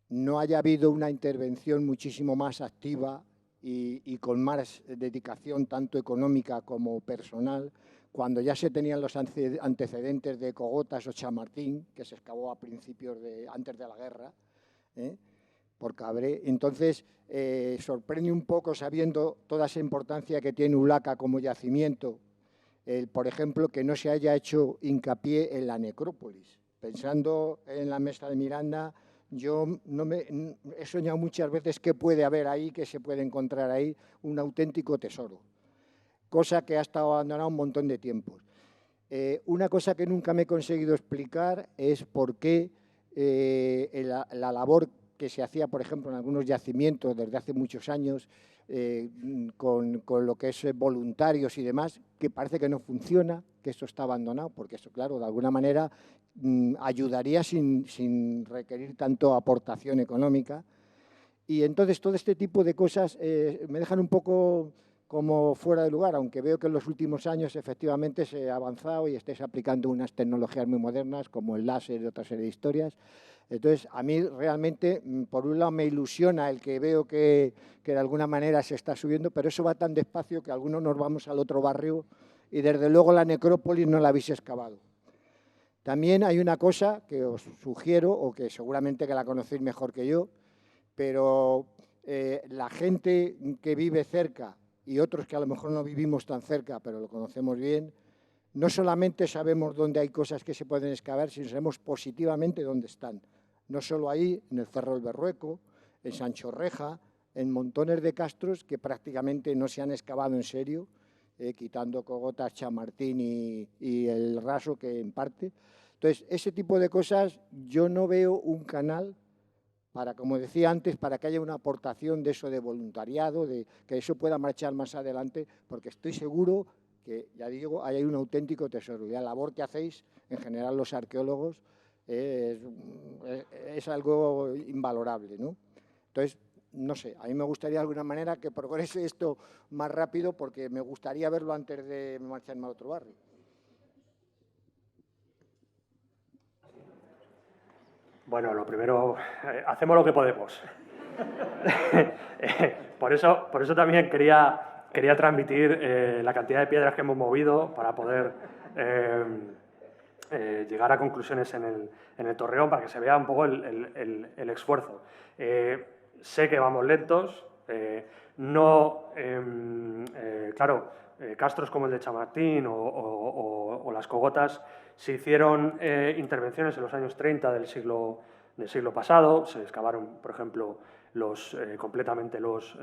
no haya habido una intervención muchísimo más activa y con más dedicación, tanto económica como personal, cuando ya se tenían los antecedentes de Cogotas o Chamartín, que se excavó antes de la guerra, por Cabré. Entonces, sorprende un poco sabiendo toda esa importancia que tiene Ulaca como yacimiento, por ejemplo, que no se haya hecho hincapié en la necrópolis. Pensando en la Mesa de Miranda, yo he soñado muchas veces qué puede haber ahí, que se puede encontrar ahí, un auténtico tesoro, cosa que ha estado abandonada un montón de tiempos. Una cosa que nunca me he conseguido explicar es por qué la labor que se hacía, por ejemplo, en algunos yacimientos desde hace muchos años, con lo que es voluntarios y demás, que parece que no funciona, que esto está abandonado, porque eso, claro, de alguna manera ayudaría sin requerir tanto aportación económica. Y entonces todo este tipo de cosas me dejan un poco como fuera de lugar, aunque veo que en los últimos años efectivamente se ha avanzado y estáis aplicando unas tecnologías muy modernas como el láser y otra serie de historias. Entonces, a mí realmente, por un lado, me ilusiona el que veo que de alguna manera se está subiendo, pero eso va tan despacio que algunos nos vamos al otro barrio y desde luego la necrópolis no la habéis excavado. También hay una cosa que os sugiero, o que seguramente que la conocéis mejor que yo, pero la gente que vive cerca y otros que a lo mejor no vivimos tan cerca, pero lo conocemos bien, no solamente sabemos dónde hay cosas que se pueden excavar, sino sabemos positivamente dónde están. no solo ahí, en el Cerro del Berrueco, en Sanchorreja, en montones de castros que prácticamente no se han excavado en serio, quitando Cogotas, Chamartín y el Raso, que en parte. Entonces, ese tipo de cosas, yo no veo un canal para, como decía antes, para que haya una aportación de eso de voluntariado, de que eso pueda marchar más adelante, porque estoy seguro que, ya digo, hay un auténtico tesoro. Y la labor que hacéis, en general los arqueólogos, es algo invalorable, ¿no? Entonces, no sé, a mí me gustaría de alguna manera que progrese esto más rápido, porque me gustaría verlo antes de marcharme a otro barrio. Bueno, lo primero, hacemos lo que podemos. Por eso también quería transmitir la cantidad de piedras que hemos movido para poder llegar a conclusiones en el Torreón, para que se vea un poco el esfuerzo. Sé que vamos lentos, claro, castros como el de Chamartín o las Cogotas se hicieron intervenciones en los años 30 del siglo pasado, se excavaron, por ejemplo, completamente los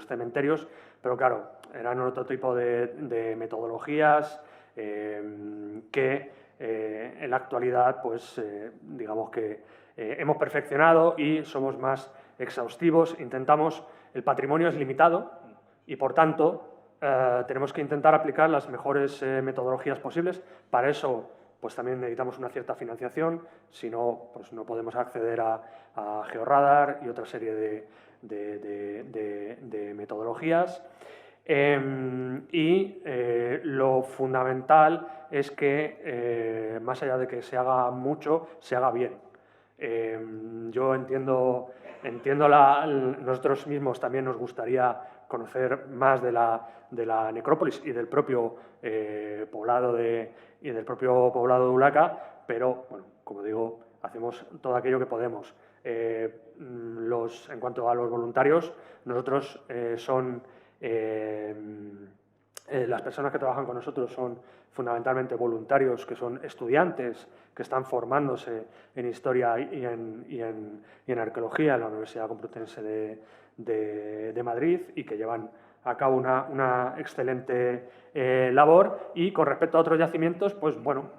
cementerios, pero claro, eran otro tipo de metodologías que en la actualidad, pues digamos que hemos perfeccionado y somos más exhaustivos. El patrimonio es limitado y, por tanto, tenemos que intentar aplicar las mejores metodologías posibles. Para eso, pues también necesitamos una cierta financiación, si no, pues no podemos acceder a Georradar y otra serie de metodologías. Lo fundamental es que, más allá de que se haga mucho, se haga bien. Yo entiendo nosotros mismos también nos gustaría conocer más de la necrópolis y del propio poblado de Ulaca, pero, bueno, como digo, hacemos todo aquello que podemos. En cuanto a los voluntarios, nosotros las personas que trabajan con nosotros son fundamentalmente voluntarios, que son estudiantes, que están formándose en Historia y en Arqueología en la Universidad Complutense de Madrid, y que llevan a cabo una excelente labor. Y con respecto a otros yacimientos, pues bueno,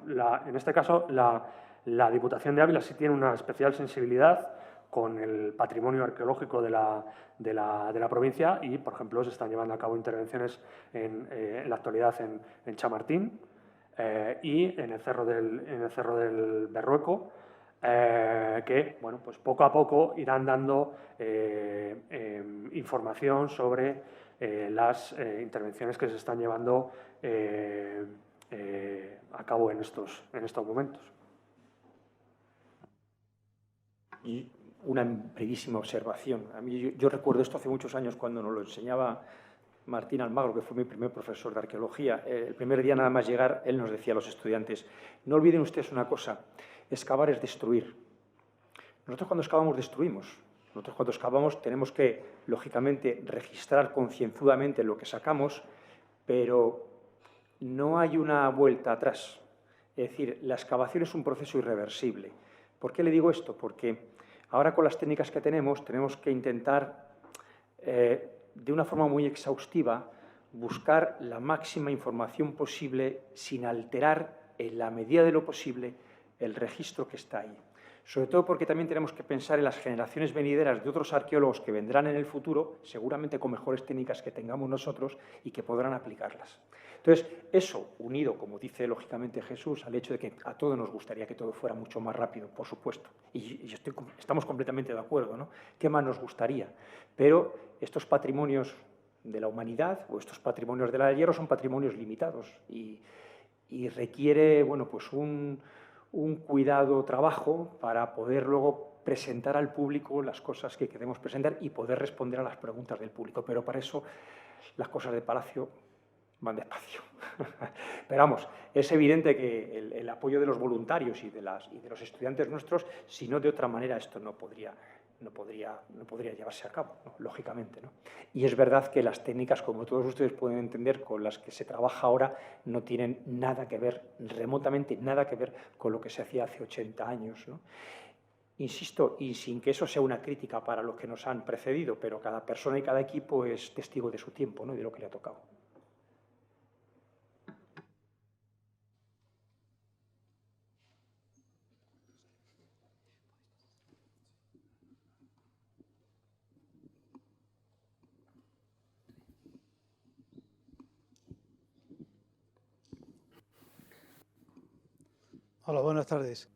en este caso la Diputación de Ávila sí tiene una especial sensibilidad con el patrimonio arqueológico de la provincia, y, por ejemplo, se están llevando a cabo intervenciones en la actualidad en Chamartín y en el Cerro del Berrueco, que, bueno, pues poco a poco irán dando información sobre las intervenciones que se están llevando a cabo en estos momentos. Y una brevísima observación. A mí, yo recuerdo esto hace muchos años cuando nos lo enseñaba Martín Almagro, que fue mi primer profesor de arqueología. El primer día, nada más llegar, él nos decía a los estudiantes: no olviden ustedes una cosa, excavar es destruir. Nosotros cuando excavamos destruimos. Nosotros cuando excavamos tenemos que, lógicamente, registrar concienzudamente lo que sacamos, pero no hay una vuelta atrás. Es decir, la excavación es un proceso irreversible. ¿Por qué le digo esto? Porque ahora, con las técnicas que tenemos que intentar, de una forma muy exhaustiva, buscar la máxima información posible sin alterar, en la medida de lo posible, el registro que está ahí. Sobre todo porque también tenemos que pensar en las generaciones venideras de otros arqueólogos que vendrán en el futuro, seguramente con mejores técnicas que tengamos nosotros, y que podrán aplicarlas. Entonces, eso, unido, como dice lógicamente Jesús, al hecho de que a todos nos gustaría que todo fuera mucho más rápido, por supuesto, y estamos completamente de acuerdo, ¿no? ¿Qué más nos gustaría? Pero estos patrimonios de la humanidad o estos patrimonios de la era del hierro son patrimonios limitados y requiere, bueno, pues un cuidado trabajo para poder luego presentar al público las cosas que queremos presentar y poder responder a las preguntas del público. Pero para eso las cosas de Palacio van despacio. Pero vamos, es evidente que el apoyo de los voluntarios y de los estudiantes nuestros, si no de otra manera, esto no podría llevarse a cabo, ¿no? Lógicamente, ¿no? Y es verdad que las técnicas, como todos ustedes pueden entender, con las que se trabaja ahora, no tienen nada que ver, remotamente nada que ver, con lo que se hacía hace 80 años, ¿no? Insisto, y sin que eso sea una crítica para los que nos han precedido, pero cada persona y cada equipo es testigo de su tiempo, ¿no?, y de lo que le ha tocado. Hola, buenas tardes.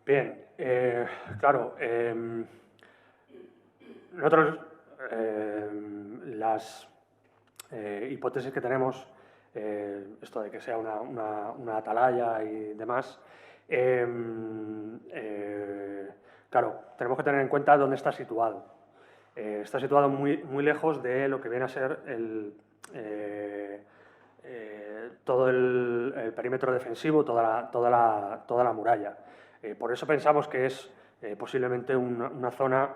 Bien, claro, nosotros las hipótesis que tenemos, esto de que sea una atalaya y demás, claro, tenemos que tener en cuenta dónde está situado. Está situado muy lejos de lo que viene a ser todo el perímetro defensivo, toda la muralla. Por eso pensamos que es posiblemente una zona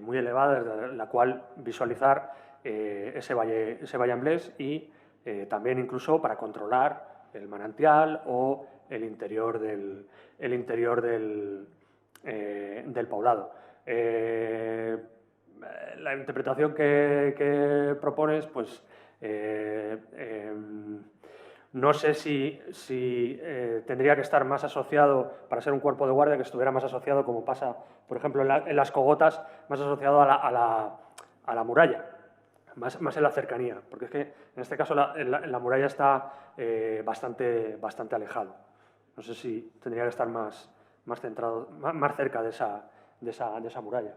muy elevada desde la cual visualizar ese valle Amblés y también incluso para controlar el manantial o el interior del poblado. La interpretación que propones, pues no sé si tendría que estar más asociado, para ser un cuerpo de guardia, que estuviera más asociado, como pasa, por ejemplo, en las cogotas, más asociado a la muralla, más en la cercanía, porque es que en este caso la muralla está bastante alejado. No sé si tendría que estar más centrado, más cerca de esa muralla.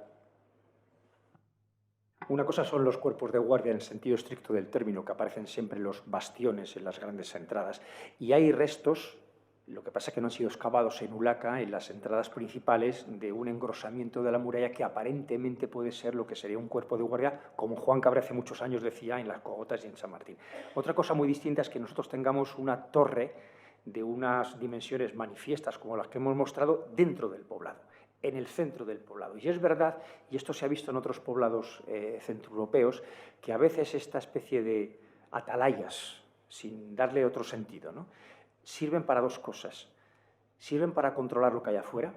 Una cosa son los cuerpos de guardia en el sentido estricto del término, que aparecen siempre en los bastiones, en las grandes entradas. Y hay restos, lo que pasa es que no han sido excavados en Ulaca, en las entradas principales, de un engrosamiento de la muralla que aparentemente puede ser lo que sería un cuerpo de guardia, como Juan Cabrera hace muchos años decía en las cogotas y en San Martín. Otra cosa muy distinta es que nosotros tengamos una torre de unas dimensiones manifiestas, como las que hemos mostrado, dentro del poblado, en el centro del poblado. Y es verdad, y esto se ha visto en otros poblados centroeuropeos, que a veces esta especie de atalayas, sin darle otro sentido, ¿no?, sirven para dos cosas. Sirven para controlar lo que hay afuera,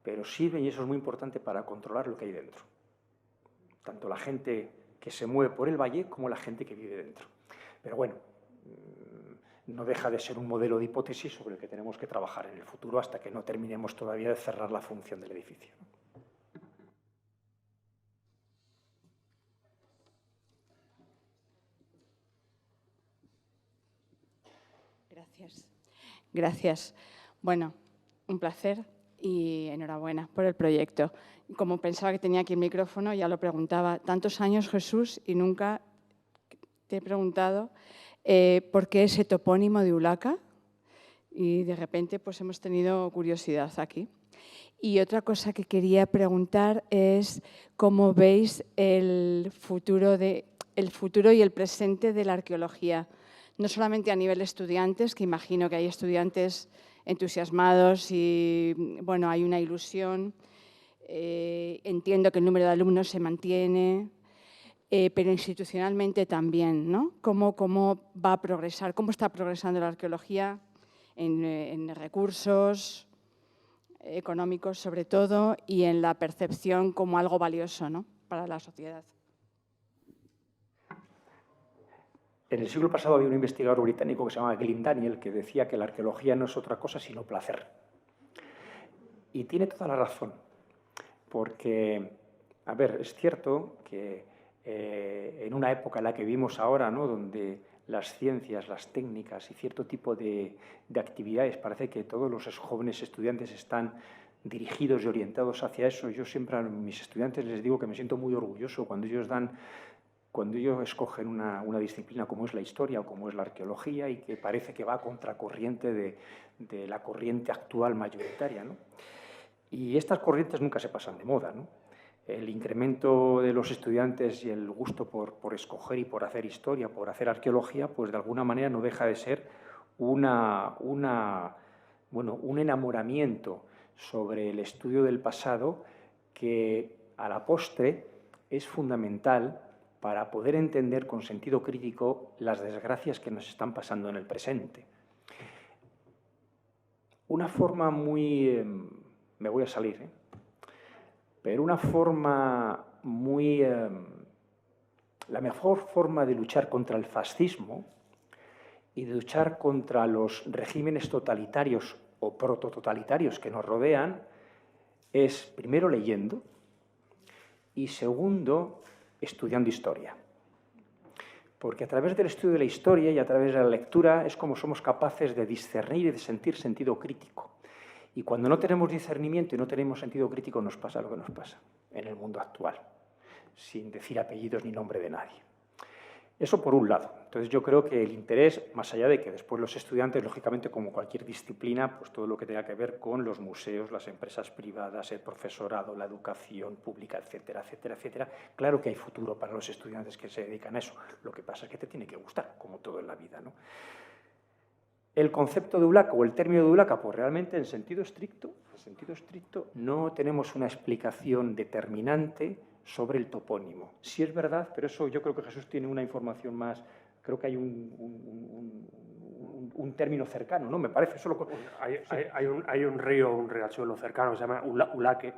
pero sirven, y eso es muy importante, para controlar lo que hay dentro. Tanto la gente que se mueve por el valle como la gente que vive dentro. Pero bueno, no deja de ser un modelo de hipótesis sobre el que tenemos que trabajar en el futuro hasta que no terminemos todavía de cerrar la función del edificio. Gracias. Gracias. Bueno, un placer y enhorabuena por el proyecto. Como pensaba que tenía aquí el micrófono, ya lo preguntaba. Tantos años, Jesús, y nunca te he preguntado por qué ese topónimo de Ulaca, y de repente pues hemos tenido curiosidad aquí. Y otra cosa que quería preguntar es cómo veis el futuro y el presente de la arqueología, no solamente a nivel de estudiantes, que imagino que hay estudiantes entusiasmados y bueno, hay una ilusión, entiendo que el número de alumnos se mantiene, pero institucionalmente también, ¿no? ¿Cómo va a progresar? ¿Cómo está progresando la arqueología en recursos económicos, sobre todo, y en la percepción como algo valioso, ¿no?, para la sociedad? En el siglo pasado había un investigador británico que se llamaba Glyn Daniel que decía que la arqueología no es otra cosa sino placer. Y tiene toda la razón, porque, a ver, es cierto que en una época en la que vivimos ahora, ¿no?, donde las ciencias, las técnicas y cierto tipo de actividades, parece que todos los jóvenes estudiantes están dirigidos y orientados hacia eso. Yo siempre a mis estudiantes les digo que me siento muy orgulloso cuando ellos escogen una disciplina como es la historia o como es la arqueología y que parece que va a contracorriente de la corriente actual mayoritaria, ¿no? Y estas corrientes nunca se pasan de moda, ¿no? El incremento de los estudiantes y el gusto por escoger y por hacer historia, por hacer arqueología, pues de alguna manera no deja de ser un enamoramiento sobre el estudio del pasado que a la postre es fundamental para poder entender con sentido crítico las desgracias que nos están pasando en el presente. Una forma muy... me voy a salir, pero una forma muy... la mejor forma de luchar contra el fascismo y de luchar contra los regímenes totalitarios o protototalitarios que nos rodean es, primero, leyendo y, segundo, estudiando historia. Porque a través del estudio de la historia y a través de la lectura es como somos capaces de discernir y de sentir sentido crítico. Y cuando no tenemos discernimiento y no tenemos sentido crítico, nos pasa lo que nos pasa en el mundo actual, sin decir apellidos ni nombre de nadie. Eso por un lado. Entonces yo creo que el interés, más allá de que después los estudiantes, lógicamente como cualquier disciplina, pues todo lo que tenga que ver con los museos, las empresas privadas, el profesorado, la educación pública, etcétera, etcétera, etcétera, claro que hay futuro para los estudiantes que se dedican a eso. Lo que pasa es que te tiene que gustar, como todo en la vida, ¿no? El concepto de Ulaca o el término de Ulaca, pues realmente en sentido estricto no tenemos una explicación determinante sobre el topónimo. Sí es verdad, pero eso yo creo que Jesús tiene una información más, creo que hay un término cercano, ¿no? Me parece. Solo... Hay un río, un riachuelo cercano que se llama Ulaque,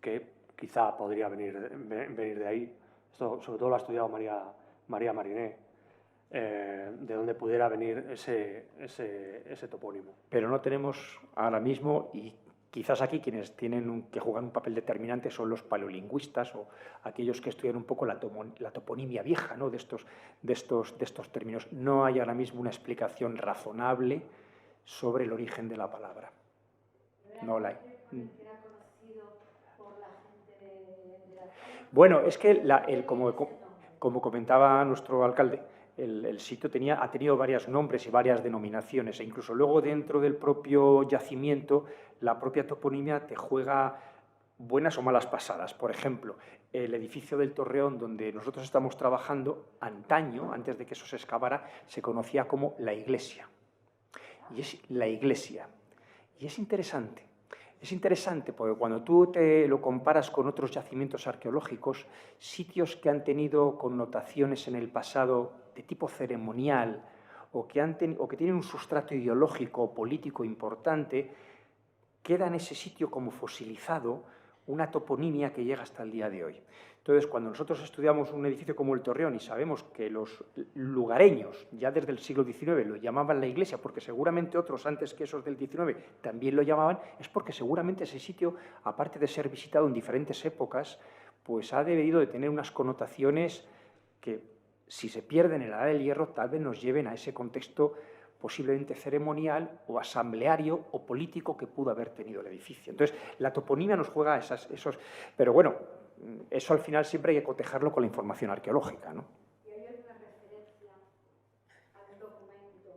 que quizá podría venir de ahí. Esto sobre todo lo ha estudiado María Mariné. De donde pudiera venir ese topónimo. Pero no tenemos ahora mismo, y quizás aquí quienes tienen que jugar un papel determinante son los paleolingüistas o aquellos que estudian un poco la toponimia vieja, ¿no? de estos términos. No hay ahora mismo una explicación razonable sobre el origen de la palabra. No la hay. Bueno, es que como comentaba nuestro alcalde, el sitio ha tenido varios nombres y varias denominaciones, e incluso luego dentro del propio yacimiento la propia toponimia te juega buenas o malas pasadas. Por ejemplo, el edificio del Torreón donde nosotros estamos trabajando, antaño, antes de que eso se excavara, se conocía como la iglesia. Y es la iglesia. Y es interesante. Es interesante porque cuando tú te lo comparas con otros yacimientos arqueológicos, sitios que han tenido connotaciones en el pasado de tipo ceremonial o que tienen un sustrato ideológico o político importante, queda en ese sitio como fosilizado una toponimia que llega hasta el día de hoy. Entonces, cuando nosotros estudiamos un edificio como el Torreón y sabemos que los lugareños, ya desde el siglo XIX, lo llamaban la iglesia, porque seguramente otros antes que esos del XIX también lo llamaban, es porque seguramente ese sitio, aparte de ser visitado en diferentes épocas, pues ha debido de tener unas connotaciones que, si se pierden en la Edad del Hierro, tal vez nos lleven a ese contexto posiblemente ceremonial o asambleario o político que pudo haber tenido el edificio. Entonces, la toponimia nos juega esos... Pero bueno, eso al final siempre hay que cotejarlo con la información arqueológica, ¿no? ¿Y hay alguna referencia al documento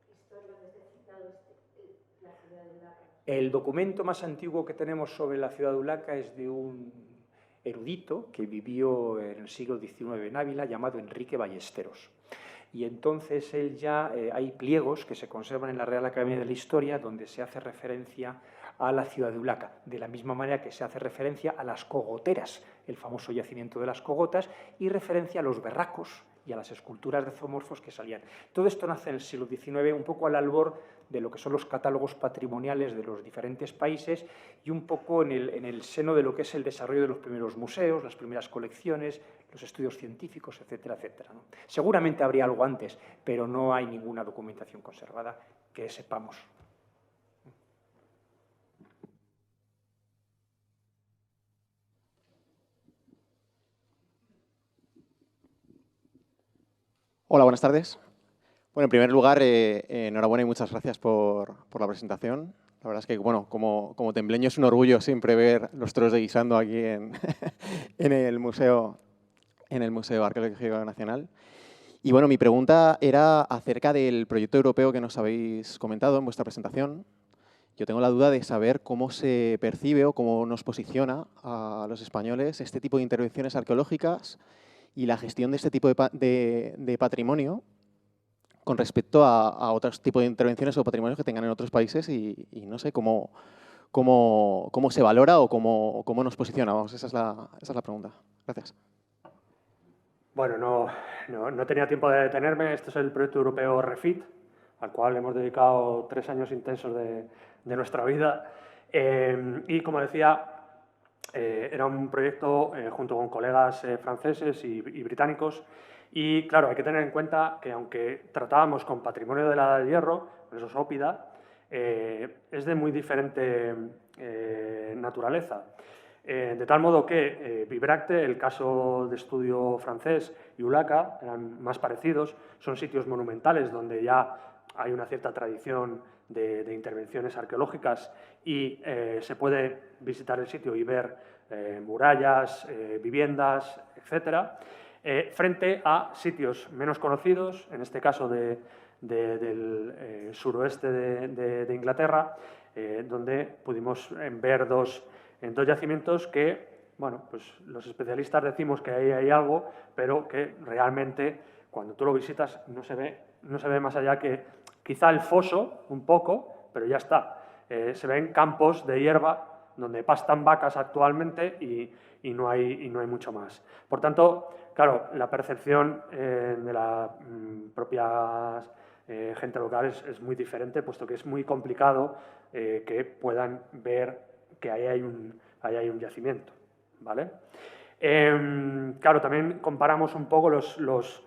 histórico desde citado la ciudad de Ulaca? El documento más antiguo que tenemos sobre la ciudad de Ulaca es de un erudito que vivió en el siglo XIX en Ávila, llamado Enrique Ballesteros. Y entonces hay pliegos que se conservan en la Real Academia de la Historia donde se hace referencia a la ciudad de Ulaca, de la misma manera que se hace referencia a las cogoteras, el famoso yacimiento de las cogotas, y referencia a los berracos y a las esculturas de zoomorfos que salían. Todo esto nace en el siglo XIX, un poco al albor de lo que son los catálogos patrimoniales de los diferentes países y un poco en el seno de lo que es el desarrollo de los primeros museos, las primeras colecciones, los estudios científicos, etcétera, etcétera, ¿no? Seguramente habría algo antes, pero no hay ninguna documentación conservada que sepamos. Hola, buenas tardes. Bueno, en primer lugar, enhorabuena y muchas gracias por la presentación. La verdad es que, bueno, como tembleño es un orgullo siempre ver los toros de Guisando aquí en el Museo Arqueológico Nacional. Y bueno, mi pregunta era acerca del proyecto europeo que nos habéis comentado en vuestra presentación. Yo tengo la duda de saber cómo se percibe o cómo nos posiciona a los españoles este tipo de intervenciones arqueológicas y la gestión de este tipo de patrimonio con respecto a otros tipos de intervenciones o patrimonios que tengan en otros países y no sé cómo se valora o cómo nos posicionamos. Esa es la pregunta. Gracias. Bueno, no tenía tiempo de detenerme. Este es el proyecto europeo REFIT, al cual hemos dedicado 3 años intensos de nuestra vida. Y como decía, era un proyecto junto con colegas franceses y británicos. Y claro, hay que tener en cuenta que aunque tratábamos con patrimonio de la Edad del Hierro, con esos ópida, es de muy diferente naturaleza. De tal modo que Bibracte, el caso de estudio francés, y Ulaca eran más parecidos, son sitios monumentales donde ya hay una cierta tradición de intervenciones arqueológicas y se puede visitar el sitio y ver murallas, viviendas, etcétera, frente a sitios menos conocidos, en este caso del suroeste de Inglaterra, donde pudimos ver dos yacimientos que, bueno, pues los especialistas decimos que ahí hay algo, pero que realmente cuando tú lo visitas no se ve más allá que quizá el foso un poco, pero ya está. Se ven campos de hierba donde pastan vacas actualmente y no hay mucho más. Por tanto, claro, la percepción de la propia gente local es muy diferente, puesto que es muy complicado que puedan ver que ahí hay un yacimiento, ¿vale? Claro, también comparamos un poco los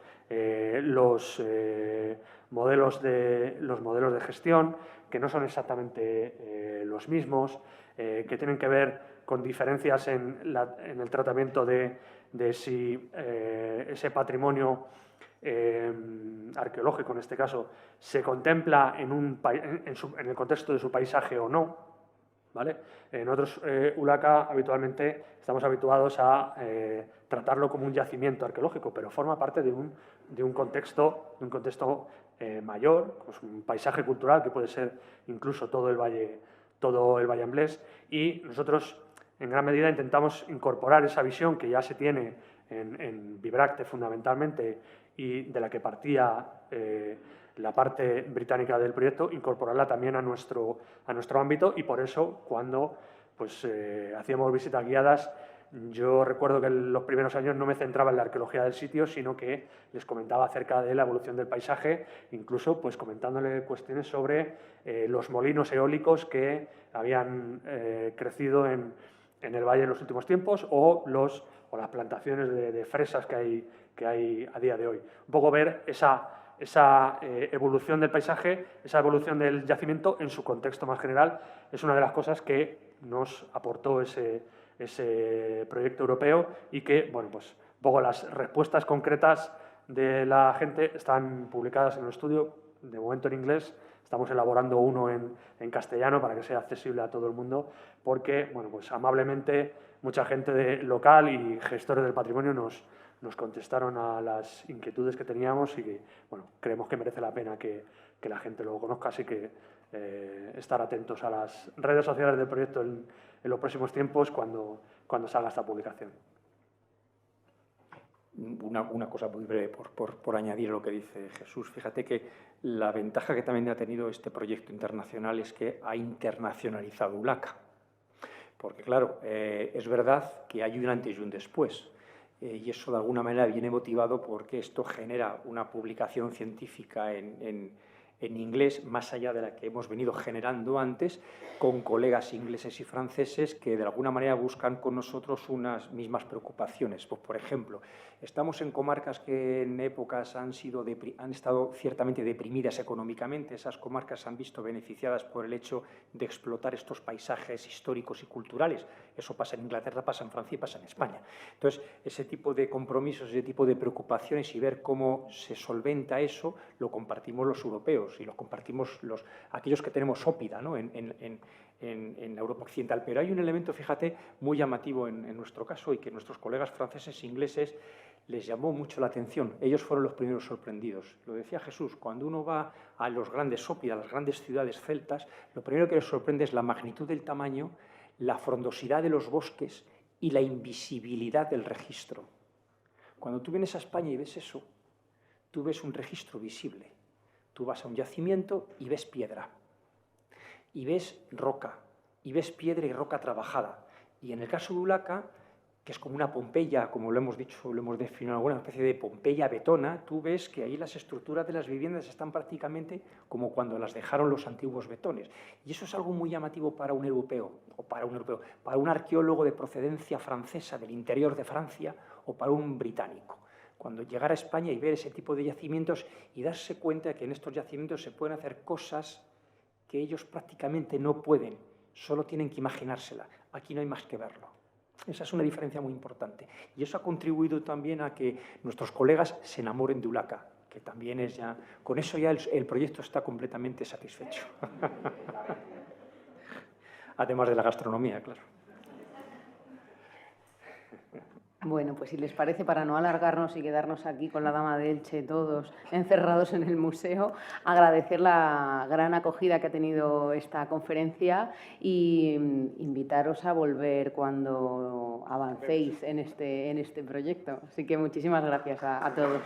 modelos de gestión, que no son exactamente los mismos, que tienen que ver con diferencias en el tratamiento de si ese patrimonio arqueológico, en este caso, se contempla en el contexto de su paisaje o no, ¿vale? Nosotros, Ulaca, habitualmente estamos habituados a tratarlo como un yacimiento arqueológico, pero forma parte de un contexto mayor, pues un paisaje cultural que puede ser incluso todo el Valle Amblés, y nosotros en gran medida intentamos incorporar esa visión que ya se tiene en Bibracte fundamentalmente y de la que partía la parte británica del proyecto, incorporarla también a nuestro ámbito, y por eso cuando pues, hacíamos visitas guiadas, yo recuerdo que en los primeros años no me centraba en la arqueología del sitio, sino que les comentaba acerca de la evolución del paisaje, incluso pues, comentándole cuestiones sobre los molinos eólicos que habían crecido en el valle en los últimos tiempos o las plantaciones de fresas que hay a día de hoy. Un poco ver esa evolución del paisaje, esa evolución del yacimiento en su contexto más general, es una de las cosas que nos aportó ese proyecto europeo y que, bueno, pues un poco las respuestas concretas de la gente están publicadas en un estudio, de momento en inglés, estamos elaborando uno en castellano para que sea accesible a todo el mundo, porque, bueno, pues amablemente mucha gente local y gestores del patrimonio nos contestaron a las inquietudes que teníamos y que, bueno, creemos que merece la pena que la gente lo conozca, así que estar atentos a las redes sociales del proyecto en los próximos tiempos cuando salga esta publicación. Una cosa muy breve por añadir lo que dice Jesús. Fíjate que la ventaja que también ha tenido este proyecto internacional es que ha internacionalizado Ulaca. Porque, claro, es verdad que hay un antes y un después. Y eso, de alguna manera, viene motivado porque esto genera una publicación científica en inglés, más allá de la que hemos venido generando antes, con colegas ingleses y franceses que de alguna manera buscan con nosotros unas mismas preocupaciones. Pues, por ejemplo, estamos en comarcas que en épocas han estado ciertamente deprimidas económicamente. Esas comarcas se han visto beneficiadas por el hecho de explotar estos paisajes históricos y culturales. Eso pasa en Inglaterra, pasa en Francia y pasa en España. Entonces, ese tipo de compromisos, ese tipo de preocupaciones y ver cómo se solventa eso, lo compartimos los europeos. europeos y los compartimos aquellos que tenemos ópida, ¿no? en la Europa occidental. Pero hay un elemento, fíjate, muy llamativo en nuestro caso y que nuestros colegas franceses e ingleses les llamó mucho la atención. Ellos fueron los primeros sorprendidos. Lo decía Jesús, cuando uno va a los grandes ópida, a las grandes ciudades celtas, lo primero que les sorprende es la magnitud del tamaño, la frondosidad de los bosques y la invisibilidad del registro. Cuando tú vienes a España y ves eso, tú ves un registro visible. Tú vas a un yacimiento y ves piedra, y ves roca, y ves piedra y roca trabajada. Y en el caso de Ulaca, que es como una Pompeya, como lo hemos dicho, lo hemos definido, alguna especie de Pompeya betona, tú ves que ahí las estructuras de las viviendas están prácticamente como cuando las dejaron los antiguos betones. Y eso es algo muy llamativo para un europeo, para un arqueólogo de procedencia francesa, del interior de Francia, o para un británico. Cuando llegar a España y ver ese tipo de yacimientos y darse cuenta de que en estos yacimientos se pueden hacer cosas que ellos prácticamente no pueden, solo tienen que imaginársela. Aquí no hay más que verlo. Esa es una diferencia muy importante. Y eso ha contribuido también a que nuestros colegas se enamoren de Ulaca, que también es ya... Con eso ya el proyecto está completamente satisfecho. Además de la gastronomía, claro. Bueno, pues si les parece, para no alargarnos y quedarnos aquí con la Dama de Elche todos encerrados en el museo, agradecer la gran acogida que ha tenido esta conferencia y invitaros a volver cuando avancéis en este proyecto. Así que muchísimas gracias a todos.